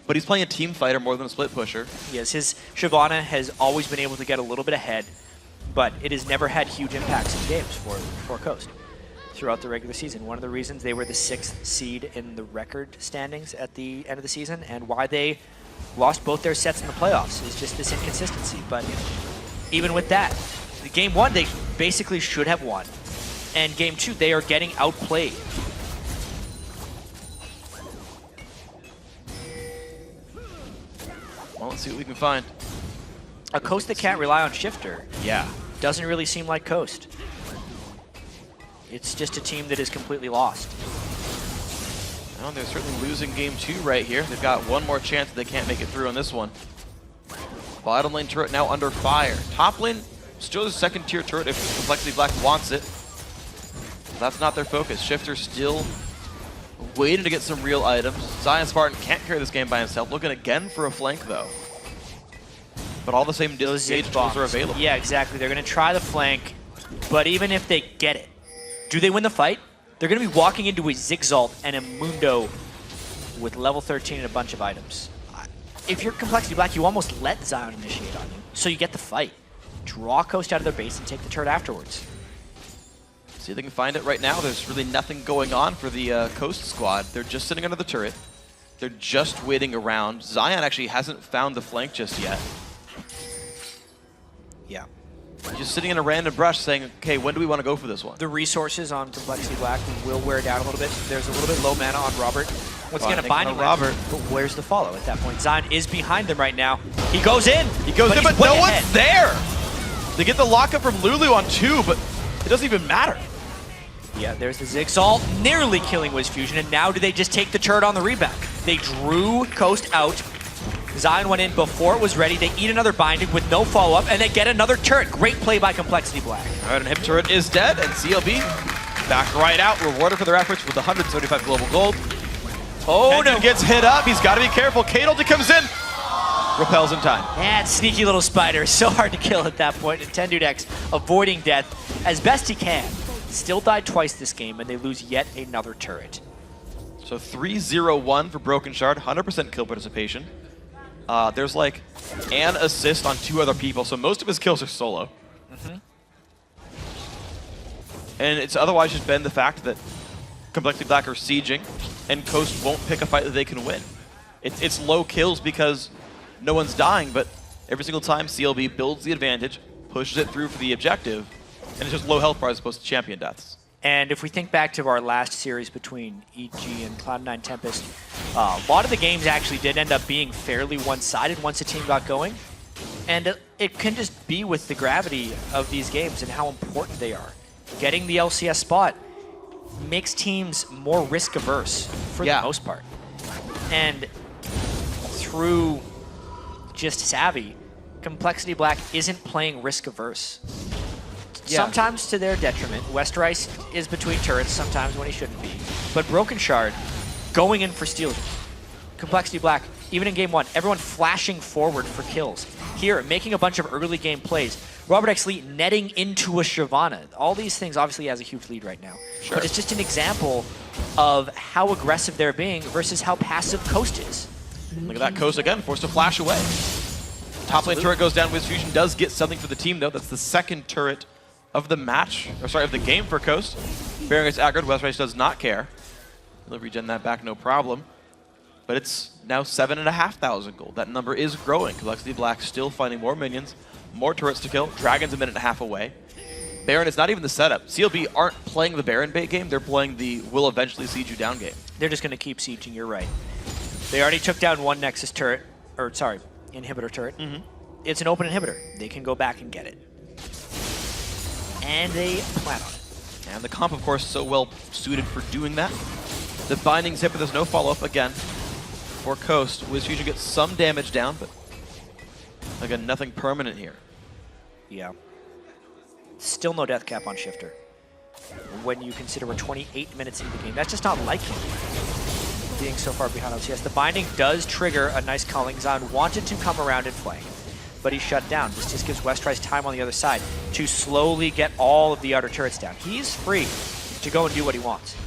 But he's playing a team fighter more than a split pusher. Yes, his Shyvana has always been able to get a little bit ahead, but it has never had huge impacts in games for Coast throughout the regular season. One of the reasons they were the 6th seed in the record standings at the end of the season, and why they lost both their sets in the playoffs is just this inconsistency. But even with that, the game 1 they basically should have won, and game 2 they are getting outplayed. Well, let's see what we can find. A Coast that can't rely on Shifter doesn't really seem like Coast. It's just a team that is completely lost. Well, they're certainly losing game 2 right here. They've got one more chance that they can't make it through on this one. Bottom lane turret now under fire. Top lane still a second tier turret if Complexity Black wants it. That's not their focus. Shifter still waiting to get some real items. Zion Spartan can't carry this game by himself. Looking again for a flank though. But all the same disengage tools are available. Yeah, exactly. They're going to try the flank, but even if they get it, do they win the fight? They're going to be walking into a Zigzalt and a Mundo with level 13 and a bunch of items. If you're Complexity Black, you almost let Zion initiate on you, so you get the fight. Draw Coast out of their base and take the turret afterwards. See if they can find it right now. There's really nothing going on for the Coast squad. They're just sitting under the turret. They're just waiting around. Zion actually hasn't found the flank just yet. Yeah. Just sitting in a random brush saying, okay, when do we want to go for this one? The resources on Complexity Black will wear down a little bit. There's a little bit low mana on Robert. What's going to bind him? Robert. But where's the follow at that point? Zion is behind them right now. He goes in. He goes in, but way no ahead. one's there. They get the lockup from Lulu on 2, but it doesn't even matter. Yeah, there's the Zigzalt, nearly killing Wiz Fusion, and now do they just take the turret on the rebound? They drew Coast out. Zion went in before it was ready. They eat another binding with no follow-up, and they get another turret. Great play by Complexity Black. All right, and Hip Turret is dead, and CLB back right out, rewarded for their efforts with 175 global gold. Oh, no. Gets hit up. He's got to be careful. Kadolta comes in. Repels in time. That sneaky little spider. So hard to kill at that point. And Tendudex avoiding death as best he can. Still died twice this game, and they lose yet another turret. So 3-0-1 for Broken Shard, 100% kill participation. There's like an assist on 2 other people, so most of his kills are solo. And it's otherwise just been the fact that Complexity Black are sieging, and Coast won't pick a fight that they can win. It's low kills because no one's dying, but every single time CLB builds the advantage, pushes it through for the objective, and it's just low health bar as opposed to champion deaths. And if we think back to our last series between EG and Cloud9 Tempest, a lot of the games actually did end up being fairly one-sided once a team got going. And it can just be with the gravity of these games and how important they are. Getting the LCS spot makes teams more risk-averse for the most part. And through just savvy, Complexity Black isn't playing risk-averse. Sometimes to their detriment. Westerice is between turrets sometimes when he shouldn't be. But Broken Shard going in for steals. Complexity Black, even in game 1, everyone flashing forward for kills. Here, making a bunch of early game plays. Robert X. Lee netting into a Shyvana. All these things, obviously he has a huge lead right now. Sure. But it's just an example of how aggressive they're being versus how passive Coast is. Look at that, Coast again, forced to flash away. Top lane turret goes down. Wiz Fusion does get something for the team though. That's the second turret of the match, or sorry, of the game for Coast. Baron gets aggroed, Westerice does not care. He'll regen that back, no problem. But it's now 7,500 gold. That number is growing. Complexity Black still finding more minions, more turrets to kill. Dragon's a minute and a half away. Baron is not even the setup. CLB aren't playing the Baron bait game, they're playing the will eventually siege you down game. They're just going to keep sieging, you're right. They already took down one Nexus turret, or sorry, inhibitor turret. It's an open inhibitor. They can go back and get it. And they plan on it. And the comp, of course, so well suited for doing that. The binding's hit, but there's no follow-up again for Coast. WizFusion gets some damage down, but again, nothing permanent here. Yeah. Still no death cap on Shifter. When you consider we're 28 minutes into the game, that's just not like him being so far behind LCS. The binding does trigger a nice calling. Zion wanted to come around and flank, but he's shut down. This just gives Westrise time on the other side to slowly get all of the outer turrets down. He's free to go and do what he wants.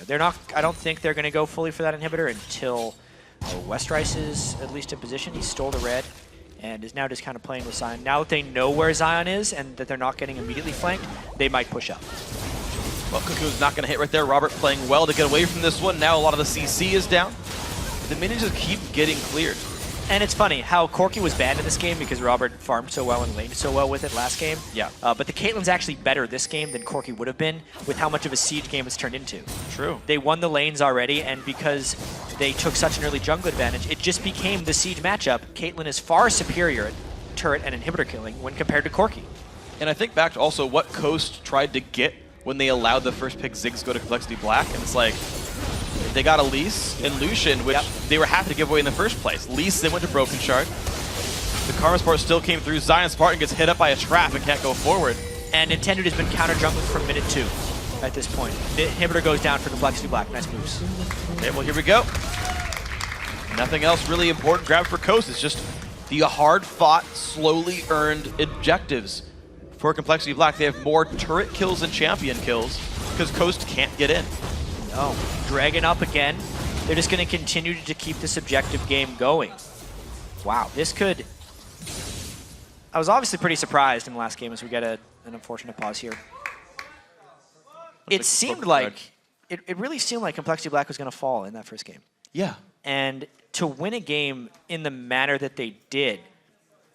They're not. I don't think they're going to go fully for that inhibitor until Westrise is at least in position. He stole the red and is now just kind of playing with Zion. Now that they know where Zion is and that they're not getting immediately flanked, they might push up. Well, Cuckoo's not going to hit right there. Robert playing well to get away from this one. Now a lot of the CC is down. The minions just keep getting cleared. And it's funny how Corki was banned in this game because Robert farmed so well and laned so well with it last game. Yeah. But the Caitlyn's actually better this game than Corki would have been with how much of a siege game it's turned into. True. They won the lanes already, and because they took such an early jungle advantage, it just became the siege matchup. Caitlyn is far superior at turret and inhibitor killing when compared to Corki. And I think back to also what Coast tried to get when they allowed the first pick Ziggs go to Complexity Black, and it's like, they got Elise and Lucian, which they were happy to give away in the first place. Elise then went to Broken Shard. The Karma Sport still came through. Zion Spartan gets hit up by a trap and can't go forward. And Intended has been counter jungling from minute 2 at this point. The inhibitor goes down for Complexity Black. Nice moves. Okay, well, here we go. Nothing else really important grabbed for Coast. It's just the hard-fought, slowly earned objectives for Complexity Black. They have more turret kills than champion kills because Coast can't get in. No. Dragon up again. They're just going to continue to keep this objective game going. Wow, this could... I was obviously pretty surprised in the last game as we get an unfortunate pause here. It seemed like... It really seemed like Complexity Black was going to fall in that first game. Yeah. And to win a game in the manner that they did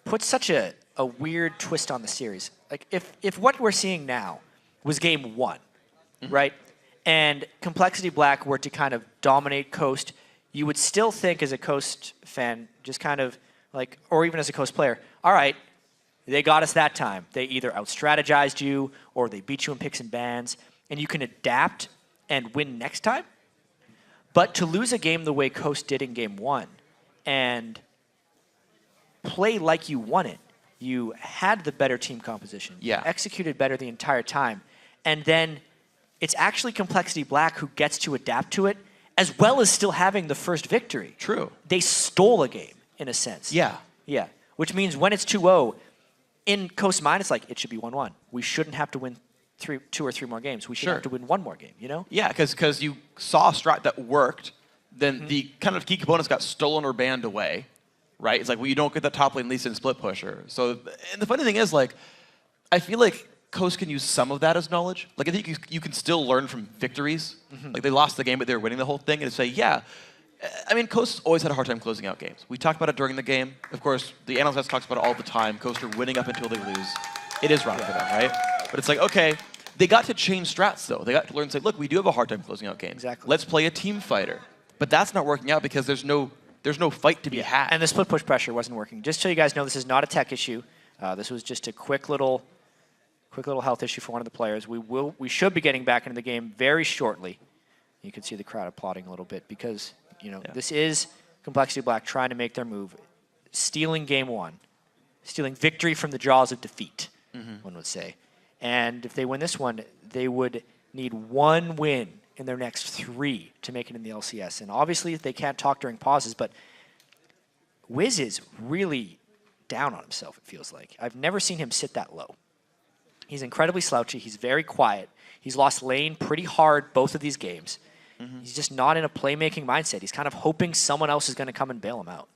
puts such a weird twist on the series. Like, if what we're seeing now was game 1, right? And Complexity Black were to kind of dominate Coast, you would still think as a Coast fan, just kind of like, or even as a Coast player, all right, they got us that time. They either out-strategized you or they beat you in picks and bans, and you can adapt and win next time. But to lose a game the way Coast did in game 1 and play like you won it, you had the better team composition, yeah, executed better the entire time, and then it's actually Complexity Black who gets to adapt to it, as well as still having the first victory. True. They stole a game, in a sense. Yeah. Yeah. Which means when it's 2-0, in Coast's mind, it's like, it should be 1-1. We shouldn't have to win 2 or 3 more games. We should have to win 1 more game, you know? Yeah, because you saw a strat that worked, then the kind of key components got stolen or banned away, right? It's like, well, you don't get the top lane least in split pusher. So, and the funny thing is, like, I feel like Coast can use some of that as knowledge. Like, I think you can still learn from victories. Like, they lost the game, but they were winning the whole thing, and say, yeah. I mean, Coast always had a hard time closing out games. We talked about it during the game. Of course, the analyst talks about it all the time. Coast are winning up until they lose. It is rough for them, right? But it's like, okay, they got to change strats, though. They got to learn and say, look, we do have a hard time closing out games. Exactly. Let's play a team fighter. But that's not working out because there's no fight to be had. And the split push pressure wasn't working. Just so you guys know, this is not a tech issue. This was just a quick little health issue for one of the players. We should be getting back into the game very shortly. You can see the crowd applauding a little bit because, you know, this is Complexity Black trying to make their move, stealing game 1, stealing victory from the jaws of defeat, one would say. And if they win this one, they would need 1 win in their next 3 to make it in the LCS. And obviously they can't talk during pauses, but Wiz is really down on himself, it feels like. I've never seen him sit that low. He's incredibly slouchy. He's very quiet. He's lost lane pretty hard both of these games. He's just not in a playmaking mindset. He's kind of hoping someone else is going to come and bail him out.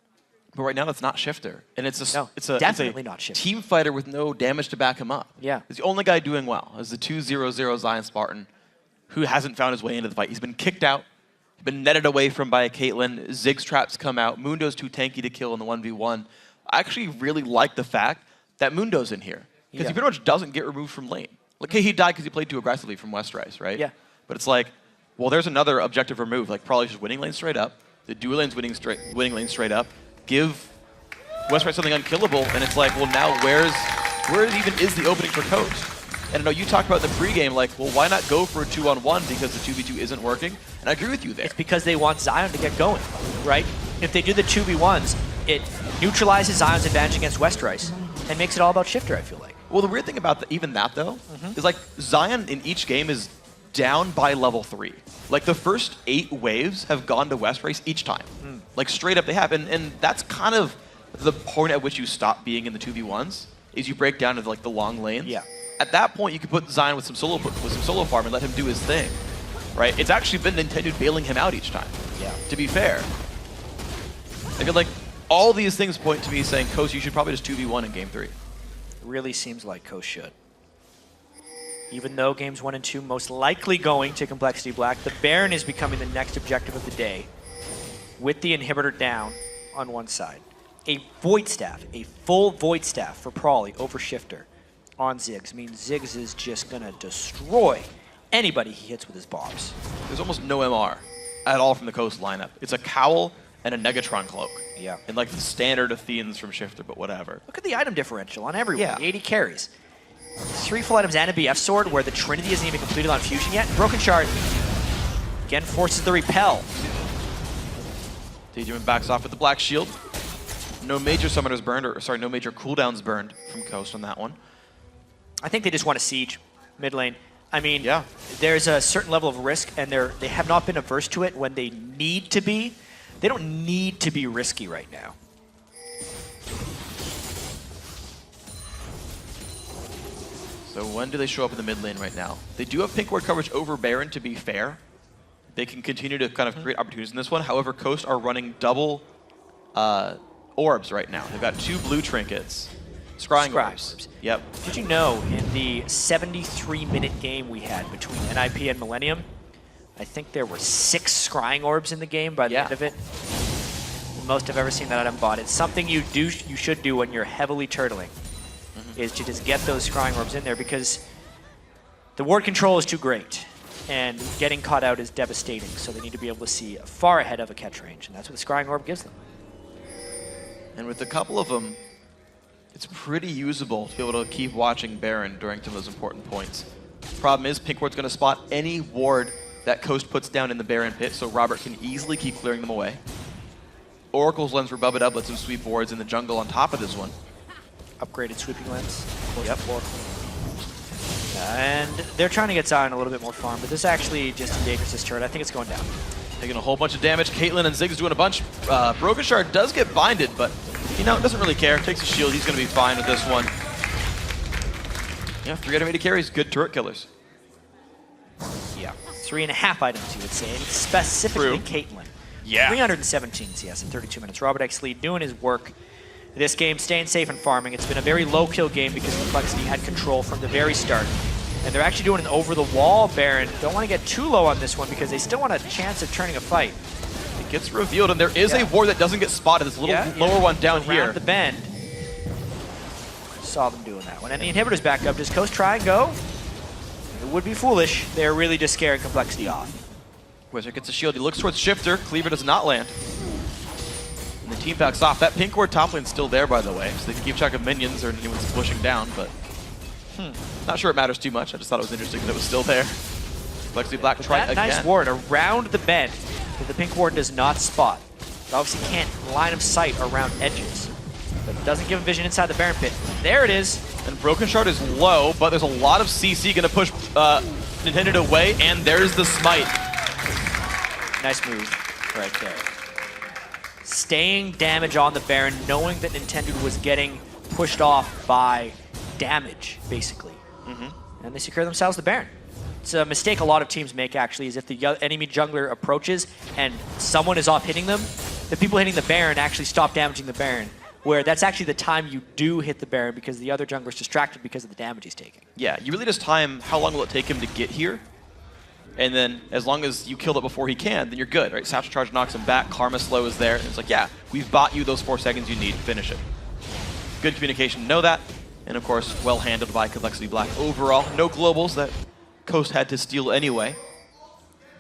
But right now, it's not Shifter. And it's definitely not Shifter. Team fighter with no damage to back him up. Yeah. He's the only guy doing well is the 2-0-0 Zion Spartan, who hasn't found his way into the fight. He's been kicked out, been netted away from by a Caitlyn. Ziggs traps come out. Mundo's too tanky to kill in the 1v1. I actually really like the fact that Mundo's in here. Because he pretty much doesn't get removed from lane. Like, okay, he died because he played too aggressively from Westrise, right? Yeah. But it's like, well, there's another objective remove. Like probably just winning lane straight up. The dual lane's winning lane straight up. Give Westrice something unkillable, and it's like, well, now where even is the opening for Coast? And I know you talked about in the pregame, like, well, why not go for a 2-on-1 because the 2v2 isn't working? And I agree with you there. It's because they want Zion to get going, right? If they do the 2v1s, it neutralizes Zion's advantage against Westrice and makes it all about Shifter, I feel like. Well, the weird thing about even that, though, is like Zion in each game is down by level 3. Like the first 8 waves have gone to Westrice each time. Like straight up they have. And that's kind of the point at which you stop being in the 2v1s, is you break down to like the long lanes. Yeah. At that point, you can put Zion with some solo farm and let him do his thing, right? It's actually been Nintendo bailing him out each time. Yeah. To be fair, I feel like all these things point to me saying, Coast, you should probably just 2v1 in Game 3. It really seems like Coast should. Even though games 1 and 2 most likely going to Complexity Black, the Baron is becoming the next objective of the day, with the inhibitor down on one side. A Void Staff, a full Void Staff for Prawley over Shifter on Ziggs means Ziggs is just going to destroy anybody he hits with his bombs. There's almost no MR at all from the Coast lineup. It's a Cowl and a Negatron Cloak. Yeah. And like the standard Atheans from Shifter, but whatever. Look at the item differential on everyone. Yeah. 80 carries. 3 full items and a BF sword where the Trinity isn't even completed on Fusion yet. Broken Shard again forces the repel. Daedriman backs off with the Black Shield. No major summoners burned, or sorry, no major cooldowns burned from Coast on that one. I think they just want to siege mid lane. I mean, Yeah. there's a certain level of risk, and they have not been averse to it when they need to be. They don't need to be risky right now. So when do they show up in the mid lane right now? They do have pink ward coverage over Baron, to be fair. They can continue to kind of create opportunities in this one. However, Coast are running double orbs right now. They've got 2 blue trinkets. Scrying orbs. Yep. Did you know in the 73-minute game we had between NIP and Millennium, I think there were 6 scrying orbs in the game by the end of it. The most I've ever seen that item bought. It's something you should do when you're heavily turtling, is to just get those scrying orbs in there, because the ward control is too great and getting caught out is devastating. So they need to be able to see far ahead of a catch range, and that's what the scrying orb gives them. And with a couple of them, it's pretty usable to be able to keep watching Baron during some of those important points. Problem is, pink ward's going to spot any ward that Coast puts down in the Baron pit, so Robert can easily keep clearing them away. Oracle's lens for Bubba lets him sweep wards in the jungle on top of this one. Upgraded sweeping lens. Yep. And they're trying to get Zion a little bit more farm, but this actually just endangers this turret. I think it's going down. Taking a whole bunch of damage. Caitlyn and Ziggs doing a bunch. Broken Shard does get binded, but you know, doesn't really care. Takes a shield. He's going to be fine with this one. Yeah, 3 out of 80 carries. Good turret killers. Yeah. 3.5 items, you would say, and specifically Caitlyn. Yeah. 317 CS in 32 minutes. Robert X Lee doing his work. This game, staying safe and farming. It's been a very low-kill game because Complexity had control from the very start. And they're actually doing an over-the-wall Baron. Don't want to get too low on this one because they still want a chance of turning a fight. It gets revealed, and there is a ward that doesn't get spotted. This little lower one down around here. the bend. Saw them doing that one. And the inhibitor's back up. Does Coast try and go? It would be foolish. They're really just scaring Complexity off. Wizard gets a shield. He looks towards Shifter. Cleaver does not land. And the team backs off. That pink ward top lane's still there, by the way, so they can keep track of minions or anyone's pushing down, but not sure it matters too much. I just thought it was interesting that it was still there. Complexity Black try again. Nice ward around the bend that the pink ward does not spot. It obviously can't line of sight around edges, but it doesn't give him vision inside the Baron pit. There it is. And Broken Shard is low, but there's a lot of CC going to push Nintendo away, and there's the smite. Nice move right there. Staying damage on the Baron, knowing that Nintendo was getting pushed off by damage, basically. And they secure themselves the Baron. It's a mistake a lot of teams make, actually, is if the enemy jungler approaches and someone is off hitting them, the people hitting the Baron actually stop damaging the Baron, where that's actually the time you do hit the Baron because the other jungler's distracted because of the damage he's taking. Yeah, you really just time how long will it take him to get here, and then as long as you kill it before he can, then you're good, right? Satchel Charge knocks him back, Karma Slow is there, and it's like, yeah, we've bought you those 4 seconds you need, finish it. Good communication, know that, and of course, well handled by Complexity Black overall. No globals that Coast had to steal anyway.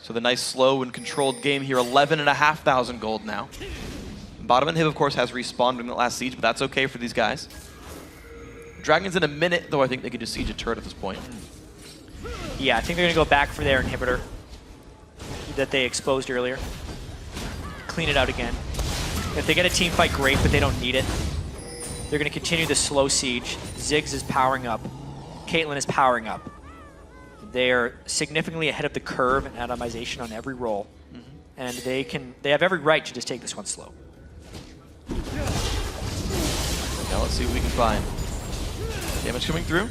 So the nice slow and controlled game here, 11,500 gold now. Bottom and Hib, of course, has respawned during the last siege, but that's okay for these guys. Dragons in a minute, though I think they could just siege a turret at this point. Yeah, I think they're going to go back for their inhibitor that they exposed earlier. Clean it out again. If they get a team fight, great, but they don't need it. They're going to continue the slow siege. Ziggs is powering up. Caitlyn is powering up. They are significantly ahead of the curve in atomization on every roll. And they have every right to just take this one slow. Now let's see what we can find. Damage coming through.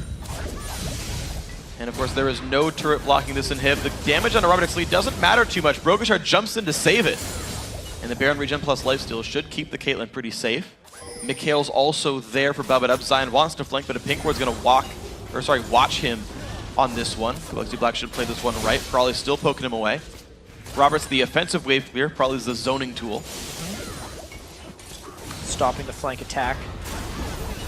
And of course, there is no turret blocking this inhib. The damage on a Robert X. Lee doesn't matter too much. Brogashar jumps in to save it. And the Baron regen plus lifesteal should keep the Caitlyn pretty safe. Mikhail's also there for Bub It Up. Zion wants to flank, but a Pink Ward's going to watch him on this one. Complexity Black should play this one right. Probably still poking him away. Robert's the offensive wave clear. Probably is the zoning tool. Stopping the flank attack.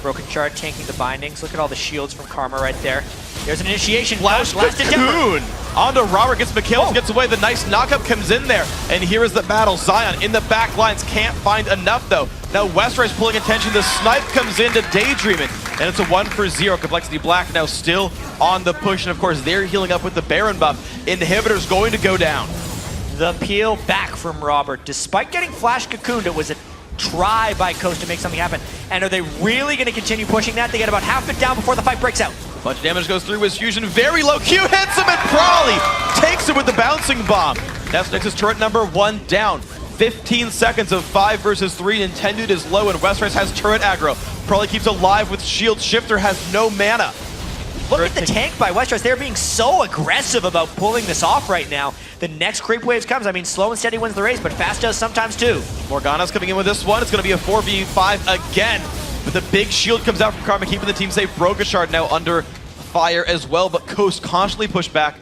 Broken Shard tanking the bindings. Look at all the shields from Karma right there. There's an initiation. Flash Cocoon onto Robert, gets Mikhail, gets away. The nice knockup comes in there. And here is the battle. Zion in the back lines can't find enough though. Now Westrice pulling attention. The snipe comes into Daydreaming. And it's a 1-for-0. Complexity Black now still on the push. And of course they're healing up with the Baron buff. Inhibitor's going to go down. The peel back from Robert. Despite getting Flash Cocooned, it was a try by Coast to make something happen. And are they really going to continue pushing that? They get about half it down before the fight breaks out. Bunch of damage goes through with Fusion. Very low. Q hits him and Prawley takes him with the bouncing bomb. That's Nexus turret number 1 down. 15 seconds of 5 versus 3. Nintendo is low and Westrice has turret aggro. Prawley keeps alive with shield. Shifter has no mana. Look at the tank by Westrice. They're being so aggressive about pulling this off right now. The next creep waves comes. I mean, slow and steady wins the race, but fast does sometimes too. Morgana's coming in with this one. It's going to be a 4v5 again. But the big shield comes out from Karma, keeping the team safe. Brogashard now under fire as well, but Coast constantly pushed back.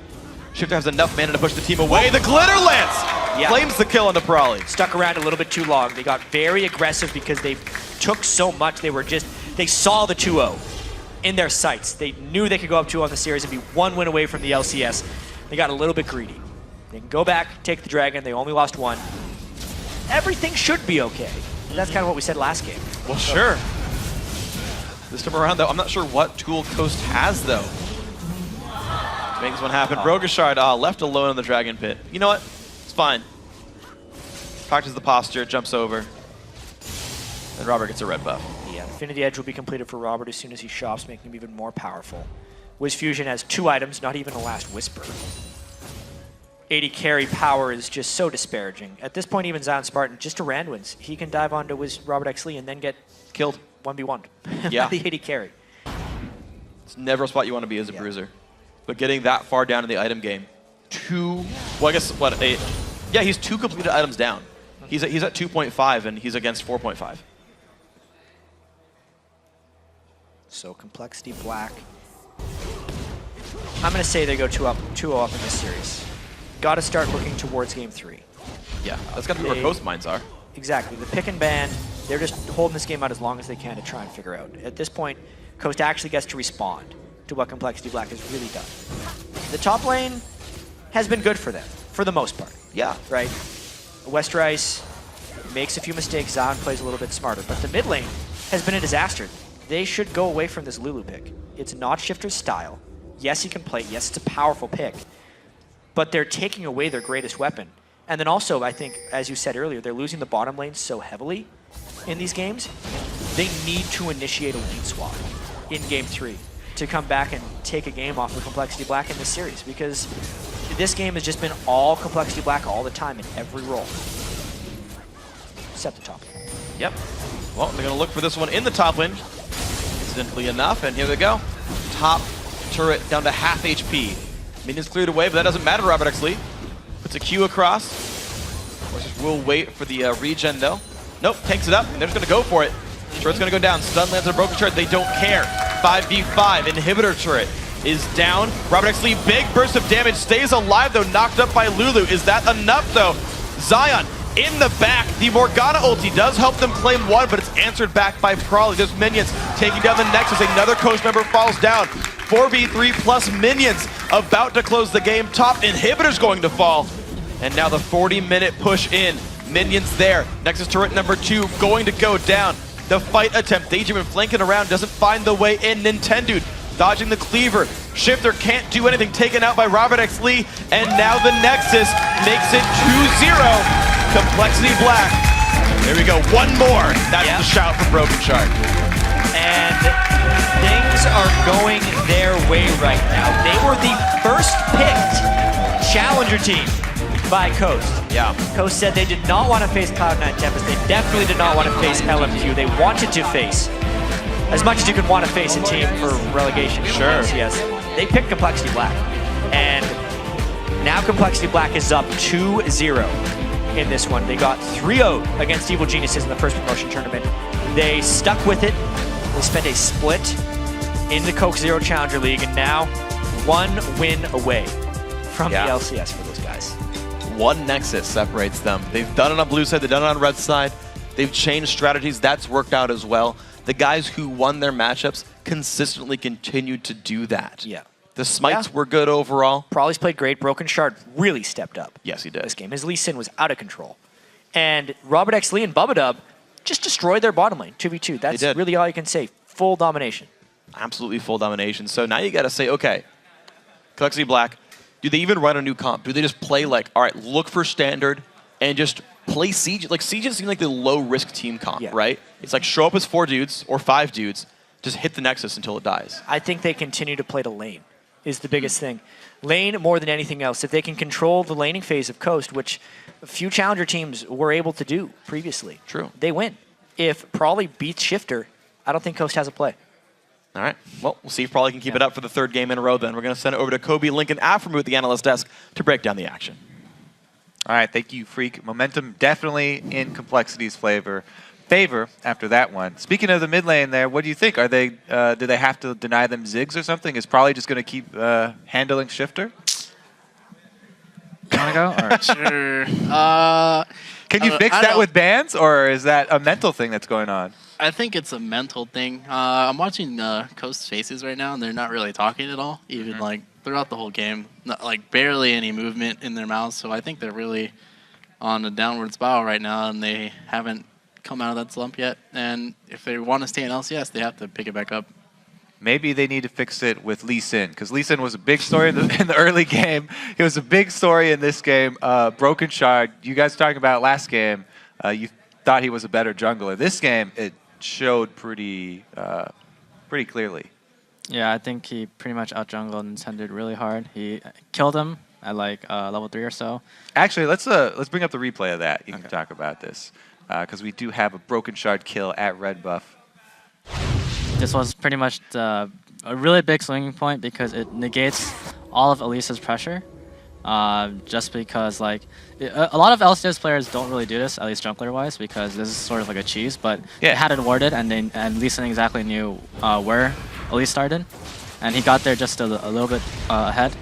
Shifter has enough mana to push the team away. The Glitter Lance claims the kill onto Prawley. Stuck around a little bit too long. They got very aggressive because they took so much. They saw the 2-0 in their sights. They knew they could go up 2 on the series and be 1 win away from the LCS. They got a little bit greedy. They can go back, take the dragon. They only lost 1. Everything should be okay. And that's kind of what we said last game. Well, sure. This time around, though, I'm not sure what tool Coast has, though, to make this one happen. Brogashard left alone in the Dragon Pit. You know what? It's fine. Practices the posture, jumps over, and Robert gets a red buff. Yeah, Infinity Edge will be completed for Robert as soon as he shops, making him even more powerful. Wiz Fusion has 2 items, not even a Last Whisper. 80 carry power is just so disparaging. At this point, even Zion Spartan, just a Rand wins. He can dive onto Robert X. Lee and then get killed 1v1. Yeah. The 80 carry. It's never a spot you want to be as a bruiser. But getting that far down in the item game, he's 2 completed items down. He's at 2.5 and he's against 4.5. So Complexity Black. I'm going to say they go 2-0 up in this series. Got to start looking towards game 3. Yeah, that's got to be where Coast minds are. Exactly. The pick and ban, they're just holding this game out as long as they can to try and figure out. At this point, Coast actually gets to respond to what Complexity Black has really done. The top lane has been good for them, for the most part. Yeah. Right? Westrice makes a few mistakes, Zion plays a little bit smarter, but the mid lane has been a disaster. They should go away from this Lulu pick. It's not Shifter's style. Yes, he can play. Yes, it's a powerful pick. But they're taking away their greatest weapon. And then also, I think, as you said earlier, they're losing the bottom lane so heavily in these games. They need to initiate a lane swap in game 3 to come back and take a game off of Complexity Black in this series, because this game has just been all Complexity Black all the time in every role. Except the top lane. Yep. Well, they're going to look for this one in the top lane. Incidentally enough, and here they go. Top turret down to half HP. Minions cleared away, but that doesn't matter. Robert X. Lee puts a Q across. We'll wait for the regen though. Nope, takes it up, and they're just going to go for it. Turret's going to go down. Stun lands on a broken turret. They don't care. 5v5. Inhibitor turret is down. Robert X. Lee, big burst of damage. Stays alive though, knocked up by Lulu. Is that enough though? Zion in the back. The Morgana ulti does help them claim 1, but it's answered back by Prawley. There's minions taking down the Nexus. Another Coast member falls down. 4v3 plus minions about to close the game. Top inhibitor's going to fall. And now the 40-minute push in. Minions there. Nexus turret number 2 going to go down. The fight attempt. Daydream flanking around, doesn't find the way in. Nintendo dodging the cleaver. Shifter can't do anything, taken out by Robert X. Lee. And now the Nexus makes it 2-0. Complexity Black. There we go, one more. That's the shout from Broken Shard. And things are going their way right now. They were the first picked challenger team by Coast. Yeah. Coast said they did not want to face Cloud9 Tempest. They definitely did not want to face LMQ. They wanted to face, as much as you could want to face a team for relegation. Sure. Yes. They picked Complexity Black. And now Complexity Black is up 2-0 in this one. They got 3-0 against Evil Geniuses in the first promotion tournament. They stuck with it. They spent a split in the Coke Zero Challenger League, and now 1 win away from the LCS for those guys. One Nexus separates them. They've done it on blue side, they've done it on red side. They've changed strategies, that's worked out as well. The guys who won their matchups consistently continued to do that. Yeah. The smites were good overall. Prolly's played great. Broken Shard really stepped up. Yes, he did. This game. His Lee Sin was out of control. And Robert X. Lee and Bubba Dub just destroyed their bottom lane, 2v2. That's really all you can say. Full domination. Absolutely full domination. So now you got to say, okay, Complexity Black, do they even run a new comp? Do they just play like, all right, look for standard and just play Siege? Like, Siege seems like the low-risk team comp, right? It's like show up as 4 dudes or 5 dudes, just hit the Nexus until it dies. I think they continue to play to lane is the biggest thing. Lane more than anything else. If they can control the laning phase of Coast, which a few challenger teams were able to do previously, they win. If Prolly beats Shifter, I don't think Coast has a play. All right. Well, we'll see if Prolly can keep it up for the 3rd game in a row then. We're going to send it over to Kobe, Lincoln, Aframu at the analyst desk to break down the action. All right, thank you, Freak. Momentum definitely in Complexity's favor after that one. Speaking of the mid lane there, what do you think? Are they do they have to deny them Ziggs or something? Is Prolly just going to keep handling Shifter? You want to go? Or? Sure. Can you fix that with bans, or is that a mental thing that's going on? I think it's a mental thing. I'm watching Coast's faces right now, and they're not really talking at all, even like throughout the whole game. Not, like barely any movement in their mouths. So I think they're really on a downward spiral right now, and they haven't come out of that slump yet. And if they want to stay in LCS, they have to pick it back up. Maybe they need to fix it with Lee Sin, because Lee Sin was a big story in the early game. He was a big story in this game. Broken Shard, you guys were talking about last game, you thought he was a better jungler. This game, it showed pretty clearly. Yeah, I think he pretty much out-jungled and Nintendo really hard. He killed him at like level 3 or so. Actually, let's bring up the replay of that. You can talk about this, because we do have a Broken Shard kill at red buff. This was pretty much a really big swinging point because it negates all of Elisa's pressure. Just because like a lot of LCS players don't really do this, at least jungler-wise, because this is sort of like a cheese. But it had it warded, and Lee Sin exactly knew where Elise started, and he got there just a little bit ahead,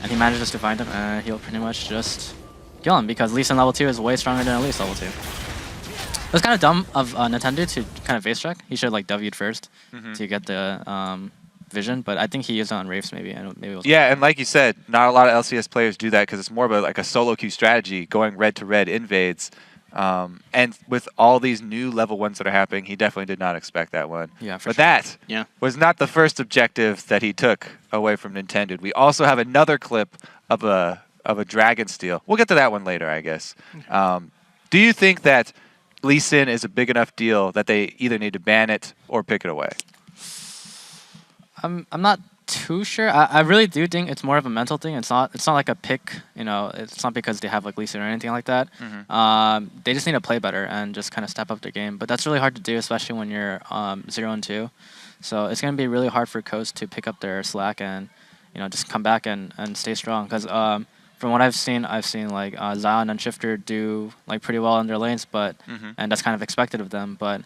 and he manages to find him, and he'll pretty much just kill him because Lee Sin level 2 is way stronger than Elise level 2. It was kind of dumb of Nintendo to kind of face check. He should have like W'd first to get the vision, but I think he used it on Wraiths maybe. And maybe it was and like you said, not a lot of LCS players do that because it's more of like a solo queue strategy, going red to red invades. And with all these new level 1s that are happening, he definitely did not expect that one. Yeah, for but sure. that was not the first objective that he took away from Nintendo. We also have another clip of a Dragon Steal. We'll get to that one later, I guess. Do you think that Lee Sin is a big enough deal that they either need to ban it or pick it away? I'm not too sure. I really do think it's more of a mental thing. It's not like a pick. You know, it's not because they have like Lee Sin or anything like that. They just need to play better and just kind of step up their game. But that's really hard to do, especially when you're 0-2. So it's going to be really hard for Coast to pick up their slack and just come back and stay strong. Because from what I've seen like Zion and Shifter do like pretty well in their lanes, but and that's kind of expected of them. But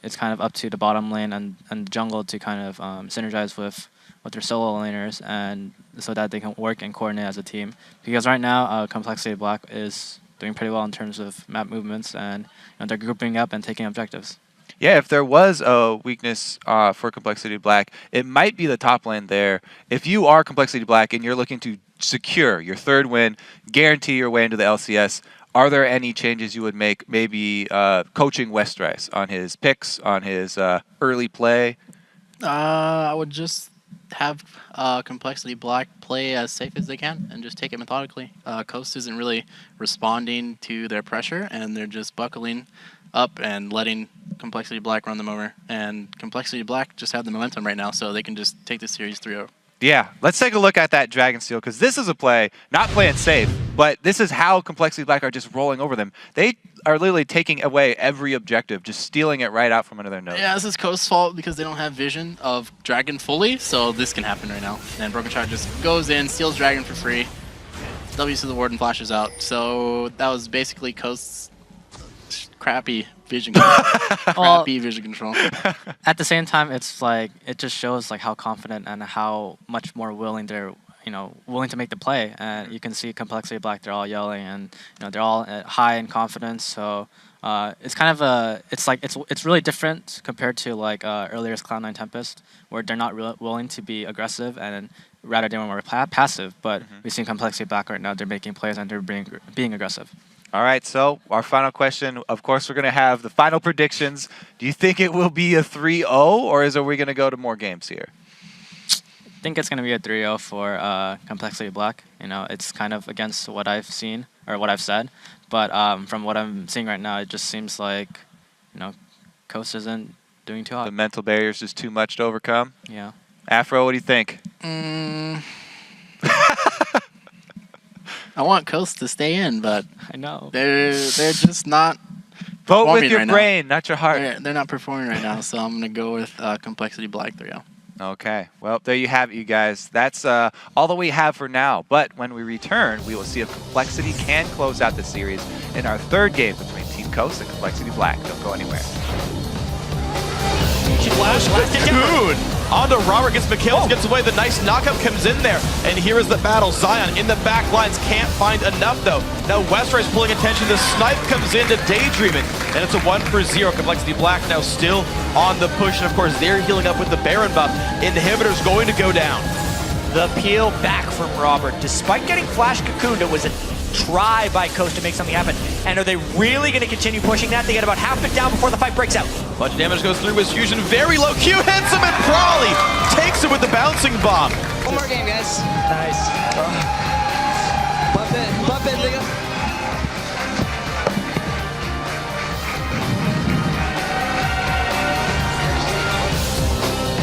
it's kind of up to the bottom lane and jungle to kind of synergize with their solo laners, and so that they can work and coordinate as a team. Because right now, Complexity Black is doing pretty well in terms of map movements, and they're grouping up and taking objectives. Yeah, if there was a weakness for Complexity Black, it might be the top lane there. If you are Complexity Black and you're looking to secure your third win, guarantee your way into the LCS. Are there any changes you would make, maybe coaching Westrice on his picks, on his early play? I would just have Complexity Black play as safe as they can and just take it methodically. Coast isn't really responding to their pressure, and they're just buckling up and letting Complexity Black run them over. And Complexity Black just have the momentum right now, so they can just take the series 3-0. Yeah, let's take a look at that Dragon Steel, because this is a play, not playing safe, but this is how Complexity Black are just rolling over them. They are literally taking away every objective, just stealing it right out from under their nose. Yeah, this is Coast's fault because they don't have vision of Dragon fully, so this can happen right now. And Broken Shot just goes in, steals Dragon for free, W's to the ward and flashes out. So that was basically Coast's crappy vision control. Crappy vision control. At the same time, it's like it just shows like how confident and how much more willing they're willing to make the play. And you can see Complexity Black, they're all yelling, and they're all high in confidence. So it's kind of it's really different compared to like earlier Cloud9 Tempest, where they're not willing to be aggressive and rather they were more passive. But we've seen Complexity Black right now, they're making plays and they're being aggressive. All right, so our final question, of course, we're going to have the final predictions. Do you think it will be a 3-0, or are we going to go to more games here? I think it's going to be a 3-0 for Complexity Black. It's kind of against what I've seen or what I've said, but from what I'm seeing right now, it just seems like Coast isn't doing too hot. The mental barrier is just too much to overcome? Yeah. Afro, what do you think? I want Coast to stay in, but I know they're just not. Vote with your right brain, not your heart. They're not performing right now, so I'm gonna go with Complexity Black 3-0. Okay, well, there you have it, you guys. That's all that we have for now. But when we return, we will see if Complexity can close out the series in our third game between Team Coast and Complexity Black. Don't go anywhere. Flash Cocoon onto Robert, gets McHale, gets away. The nice knockup comes in there, and here is the battle. Zion in the back lines can't find enough though. Now Westrice pulling attention. The snipe comes into Daydreaming, and it's a 1-for-0. Complexity Black now still on the push, and of course they're healing up with the Baron buff. Inhibitor's going to go down. The peel back from Robert. Despite getting Flash Cocooned, it was a try by Coast to make something happen. And are they really going to continue pushing that? They get about half it down before the fight breaks out. Bunch of damage goes through with Fusion. Very low. Q hits him, and Prawley takes it with the bouncing bomb. One more game, guys. Nice. Bump it, nigga.